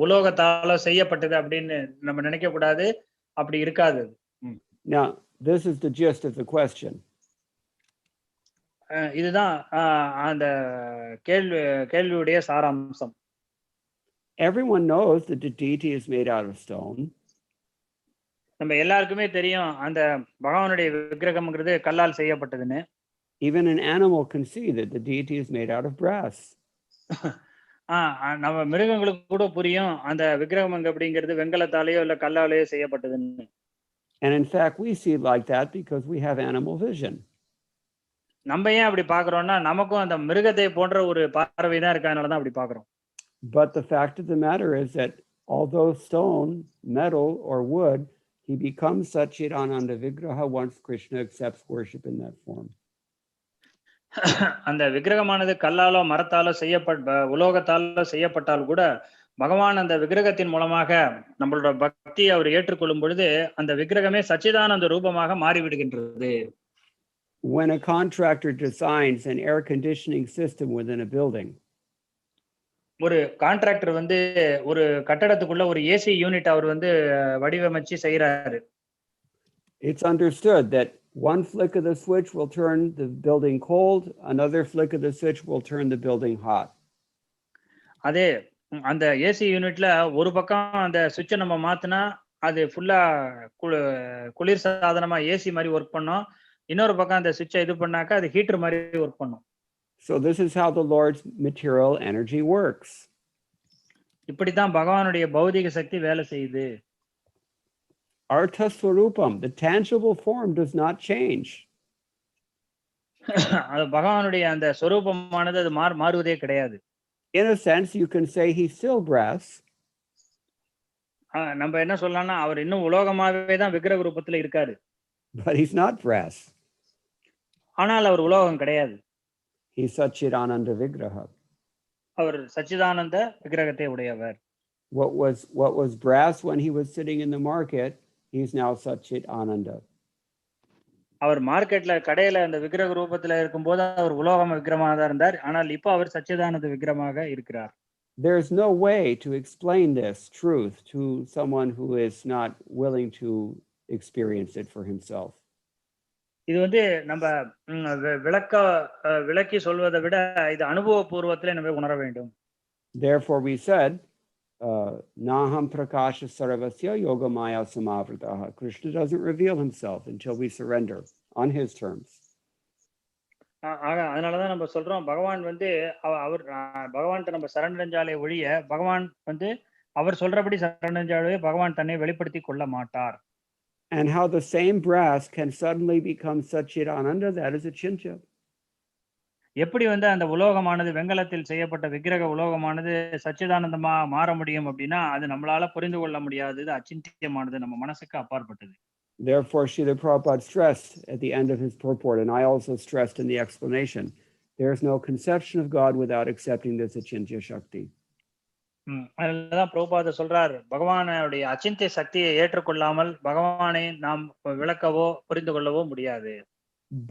உலோகத்தாலோ செய்யப்பட்டது அப்படின்னு நம்ம நினைக்க கூடாது. அப்படி இருக்காது. Now, this is the gist of the question. இதுதான் அந்த கேள்வியுடைய சாராம்சம். Everyone knows that the deity is made out of stone. நம்ம எல்லாருக்குமே தெரியும் அந்த பகவானுடைய விக்கிரகம்ங்கிறது கல்லால் செய்யப்பட்டதுன்னு. Even an animal can see that the deity is made out of brass. நம்ம மிருகங்களுக்கு கூட புரியும் அந்த விக்கிரகம் அப்படிங்கிறது வெங்கலத்தாலேயோ இல்ல கல்லாலேயோ செய்யப்பட்டதுன்னு. And in fact, we see it like that because we have animal vision. நம்ம ஏன் அப்படி பாக்குறோம்னா நமக்கும் அந்த மிருகத்தை போன்ற ஒரு பார்வை தான் இருக்கு, அதனால தான் அப்படி பாக்குறோம். But the fact of the matter is that although stone, metal or wood, he becomes Satchidananda Vigraha once Krishna accepts worship in that form. அந்த விக்கிரகமானது கல்லாலோ மரத்தாலோ உலோகத்தாலோ செய்யப்பட்டால் கூட பகவான் அந்த விக்கிரகத்தின் மூலமாக நம்மளோட பக்தியை அவர் ஏற்றுக்கொள்ளும் பொழுது அந்த விக்கிரகமே சச்சிதானந்த ரூபமாக மாறிவிடுகின்றது. When a contractor designs an air conditioning system within a building, ஒரு கான்ட்ராக்டர் வந்து ஒரு கட்டடத்துக்குள்ள ஒரு ஏசி யூனிட் அவர் வந்து வடிவமைச்சு செய்யறாரு. It's understood that one flick of the switch will turn the building cold, another flick of the switch will turn the building hot. அதே அந்த AC யூனிட்ல ஒரு பக்கம் அந்த சுவிட்சை நம்ம மாத்தினா அது ஃபுல்லா குளிர் சாதனமா ஏசி மாதிரி ஒர்க் பண்ணும். இன்னொரு பக்கம் அந்த சுவிட்சை இது பண்ணாக்கா அது ஹீட்டர் மாதிரி ஒர்க் பண்ணும். So this is how the Lord's material energy works. இப்படித்தான் பகவானுடைய பௌதிக சக்தி வேலை செய்யுது. Artha Swarupam, the tangible form does not change. அது பகவானுடைய அந்த ஸ்வரூபமானது அது மாறுவதே கிடையாது. In a sense, you can say he's still brass. நம்ம என்ன சொல்லலாம்னா அவர் இன்னும் உலோகமாவே தான் விக்கிரக ரூபத்துல இருக்காரு. But he's not brass. ஆனால் அவர் உலோகம் கிடையாது. He's Satchidananda Vigraha. அவர் சச்சிதானந்த விக்கிரகத்தை உடையவர். What was brass when he was sitting in the market, he's now Satchidananda. அவர் மார்க்கெட்ல கடையில அந்த விக்கிரக ரூபத்துல இருக்கும்போது அவர் உலோகம் விக்கிரமாக தான் இருந்தார். ஆனால் இப்போ அவர் சச்சிதானந்த விக்கிரமாக இருக்கிறார். There's no way to explain this truth to someone who is not willing to experience it for himself. இது வந்து நம்ம விளக்கி சொல்வதை விட இது அனுபவபூர்வத்திலே நம்ம உணர வேண்டும். Therefore we said Naham Prakasha Sarvasya Yogamaya Samavritaha. Krishna doesn't reveal himself until we surrender on his terms. அதனாலதான் நம்ம சொல்றோம் பகவான் வந்து அவர் பகவான்கிட்ட நம்ம சரணடைஞ்சாலே ஒழிய பகவான் வந்து அவர் சொல்றபடி சரணடைஞ்சாலே பகவான் தன்னை வெளிப்படுத்தி கொள்ள மாட்டார். And how the same brass can suddenly become Satchidananda, that is a chincha. எப்படி வந்து அந்த உலோகமானது வெங்கலத்தில் செய்யப்பட்ட விக்கிரக உலோகமானது சச்சிதானந்தமா மாற முடியும் அப்படின்னா அது நம்மளால புரிந்து கொள்ள முடியாது, இது அச்சிந்தியமானது, நம்ம மனசுக்கு அப்பாற்பட்டது. Therefore, Srila Prabhupada stressed at the end of his purport, and I also stressed in the explanation, there is no conception of God without accepting this achintya shakti. அதனாலதான் பிரபுபாத சொல்றார், பகவானுடைய அச்சிந்திய சக்தியை ஏற்றுக்கொள்ளாமல் பகவானை நாம் விளக்கவோ புரிந்து கொள்ளவோ முடியாது.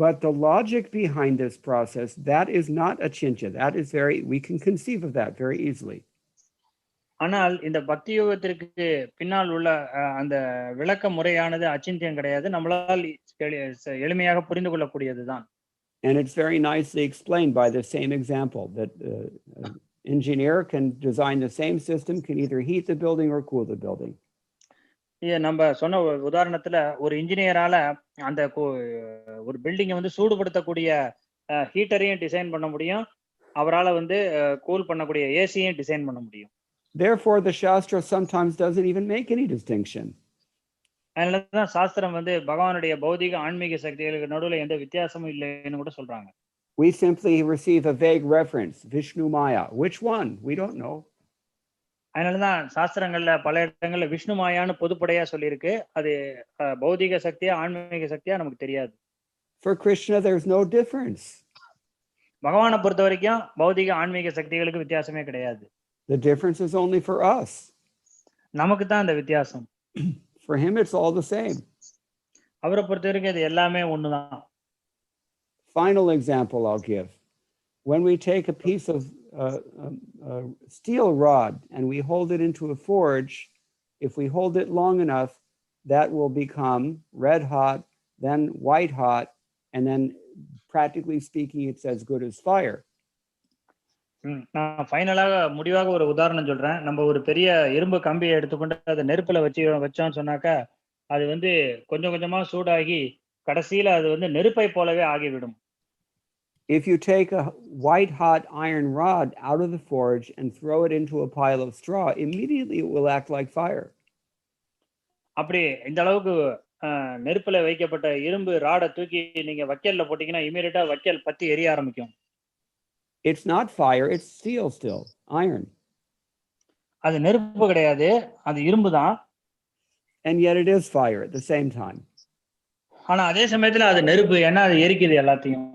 But the logic behind this process, that is not achintya. That is we can conceive of that very easily. ஆனால் இந்த பக்தி யோகத்திற்கு பின்னால் உள்ள அந்த விளக்க முறையானது அச்சிந்தியம் கிடையாது, நம்மளால் எளிமையாக புரிந்து கொள்ளக்கூடியதுதான். And it's very nicely explained by the same example that engineer can design the same system, can either heat the building or cool the building. நம்ம சொன்ன உதாரணத்துல ஒரு இன்ஜினியரால அந்த ஒரு பில்டிங்கை வந்து சூடுபடுத்தக்கூடிய ஹீட்டரையும் டிசைன் பண்ண முடியும், அவரால் வந்து கூல் பண்ணக்கூடிய ஏசியையும் டிசைன் பண்ண முடியும். Therefore, the Shastra sometimes doesn't even make any distinction. அதனாலதான் சாஸ்திரம் வந்து பகவானுடைய பௌதிக ஆன்மீக சக்திகளுக்கு நடுவுல எந்த வித்தியாசமும் இல்லைன்னு கூட சொல்றாங்க. We simply receive a vague reference, Vishnu Maya. Which one? We don't know. அதனாலதான் சாஸ்திரங்கள்ல பல இடங்கள்ல விஷ்ணு மாயான்னு பொதுப்படையா சொல்லியிருக்கு, அது பௌதிக சக்தியா ஆன்மீக சக்தியா நமக்கு தெரியாது. For Krishna, there's no difference. பகவானை பொறுத்த வரைக்கும் பௌதிக ஆன்மீக சக்திகளுக்கு வித்தியாசமே கிடையாது. The difference is only for us. நமக்கு தான் அந்த வித்தியாசம். For him, it's all the same. அவரை பொறுத்த வரைக்கும் இது எல்லாமே ஒண்ணுதான். Final example I'll give. When we take a piece of steel rod and we hold it into a forge, if we hold it long enough, that will become red hot, then white hot, and then practically speaking, it's as good as fire. நான் ஃபைனலாக முடிவாக ஒரு உதாரணம் சொல்றேன். நம்ம ஒரு பெரிய இரும்பு கம்பியை எடுத்துக்கொண்டு அதை நெருப்புல வச்சோம்னு சொன்னாக்கா அது வந்து கொஞ்சம் கொஞ்சமா சூடாகி கடைசியில அது வந்து நெருப்பை போலவே ஆகிவிடும். If you take a white hot iron rod out of the forge and throw it into a pile of straw, immediately it will act like fire. அப்படி இந்த அளவுக்கு நெருப்புல வைக்கப்பட்ட இரும்பு ராடை தூக்கி நீங்க வக்கல்ல போட்டீங்கன்னா இமீடியட்டா வக்கல் பத்தி எரிய ஆரம்பிக்கும். It's not fire, it's steel still, iron. அது நெருப்பு கிடையாது, அது இரும்பு தான். And yet it is fire at the same time. ஆனா அதே சமயத்துல அது நெருப்பு, ஏன்னா அது எரிக்குது எல்லாத்தையும்.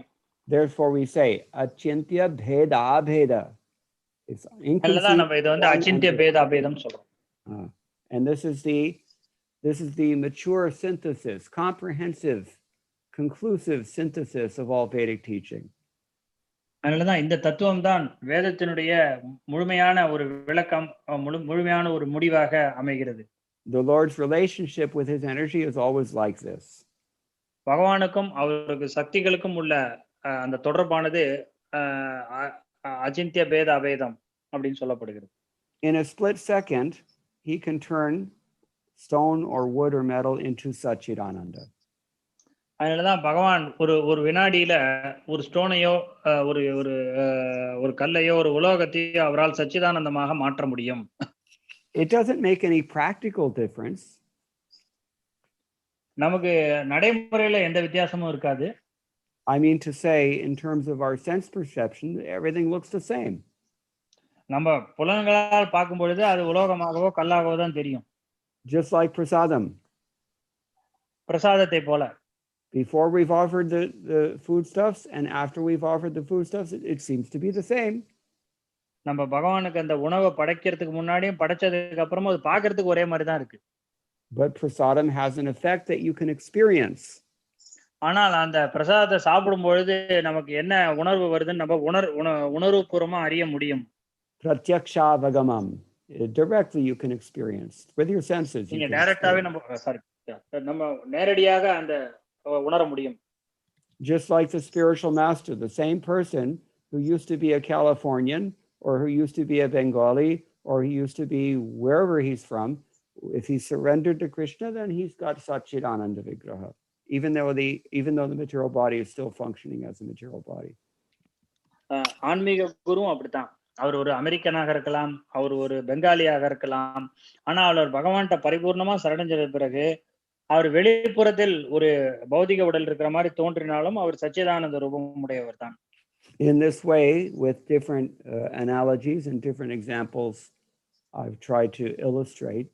Therefore we say achintya bheda abheda. It's inconceivable. நம்ம இத வந்து அச்சிந்திய பேத அபேதம் சொல்றோம். And this is the mature synthesis, comprehensive, conclusive synthesis of all Vedic teaching. அதனாலதான் இந்த தத்துவம் தான் வேதத்தினுடைய முழுமையான ஒரு விளக்கம், முழுமையான ஒரு முடிவாக அமைகிறது. The Lord's relationship with his energy is always like this. பகவானுக்கும் அவருக்கு சக்திகளுக்கும் உள்ள அந்த தொடர்பானது அஜிந்திய பேத அபேதம் அப்படின்னு சொல்லப்படுகிறது. In a split second, he can turn stone or wood or metal into Satchidananda. அதனாலதான் பகவான் ஒரு வினாடியில ஒரு ஸ்டோனையோ ஒரு ஒரு ஒரு கல்லையோ ஒரு உலோகத்தையோ அவரால் சச்சிதானந்தமாக மாற்ற முடியும். It doesn't make any practical difference. நமக்கு நடைமுறையில எந்த வித்தியாசமும் இருக்காது. I mean to say, in terms of our sense perception, everything looks the same. நம்ம புலன்களால் பார்க்கும் பொழுது அது உலோகமாகவோ கல்லாகவோ தான் தெரியும். Just like prasadam. பிரசாதத்தை போல. Before we've offered the foodstuffs and after we've offered the foodstuffs, it seems to be the same. நம்ம பகவானுக்கு அந்த உணவை படைக்கிறதுக்கு முன்னாடியும் படைச்சதுக்கு அப்புறமும் அது பார்க்கிறதுக்கு ஒரே மாதிரி தான் இருக்கு. But prasadam has an effect that you can experience. ஆனால் அந்த பிரசாதத்தை சாப்பிடும் பொழுது நமக்கு என்ன உணர்வு வருதுன்னு நம்ம உணர்வுபூர்வமா அறிய முடியும். Pratyaksha-vagamam. Directly you can experience with your senses. நீங்க டைரக்டாவே நம்ம நேரடியாக அந்த உணர முடியும். Just like the spiritual master, the same person who used to be a Californian or who used to be a Bengali or he used to be wherever he's from, if he surrendered to Krishna, then he's got Satchidananda Vigraha, even though the material body is still functioning as a material body. ஆன்மீக குருவும் அப்படித்தான். அவர் ஒரு அமெரிக்கனாக இருக்கலாம், அவர் ஒரு பெங்காலியாக இருக்கலாம். ஆனா அவர் பகவான்கிட்ட பரிபூர்ணமா சரணடைஞ்ச பிறகு அவர் வெளிப்புறத்தில் ஒரு பௌதிக உடல் இருக்கிற மாதிரி தோன்றினாலும் அவர் சச்சிதானந்த ரூபம் உடையவர் தான். In this way, with different analogies and different examples, I've tried to illustrate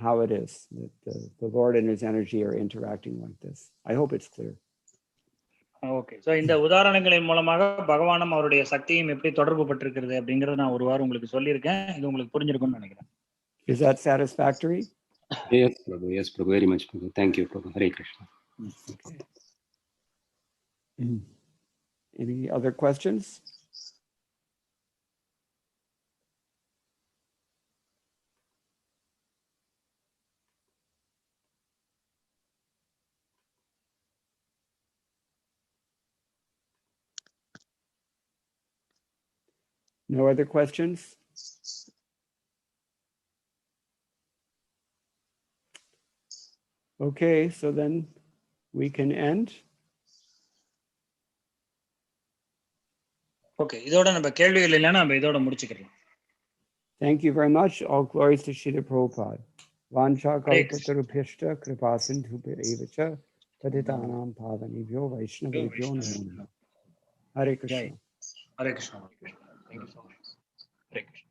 how it is that the Lord and his energy are interacting like this. I hope it's clear. Okay. So இந்த உதாரணங்களின் மூலமாக பகவானும் அவருடைய சக்தியும் எப்படி தொடர்பு பட்டிருக்கிறது அப்படிங்கறத நான் ஒரு வாரம் உங்களுக்கு சொல்லியிருக்கேன். இது உங்களுக்கு புரிஞ்சிருக்கும்னு நினைக்கிறேன். Is that satisfactory? Yes, Prabhu. Yes, Prabhu. Very much, Prabhu. Thank you, Prabhu. Hare Krishna. Okay. Any other questions? No other questions? Okay, so then we can end. Okay, இதோட நம்ம கேள்விகள் இல்லைன்னா நம்ம இதோட முடிச்சுக்கலாம். Thank you very much. All glories to Srila Prabhupada. Vancha kalpatarubhyashta kripasindhubhireva patitanam pavanebhyo vaishnavebhyo namo namaha. Hare Krishna. Hare Krishna. Thank you so much. Hare Krishna.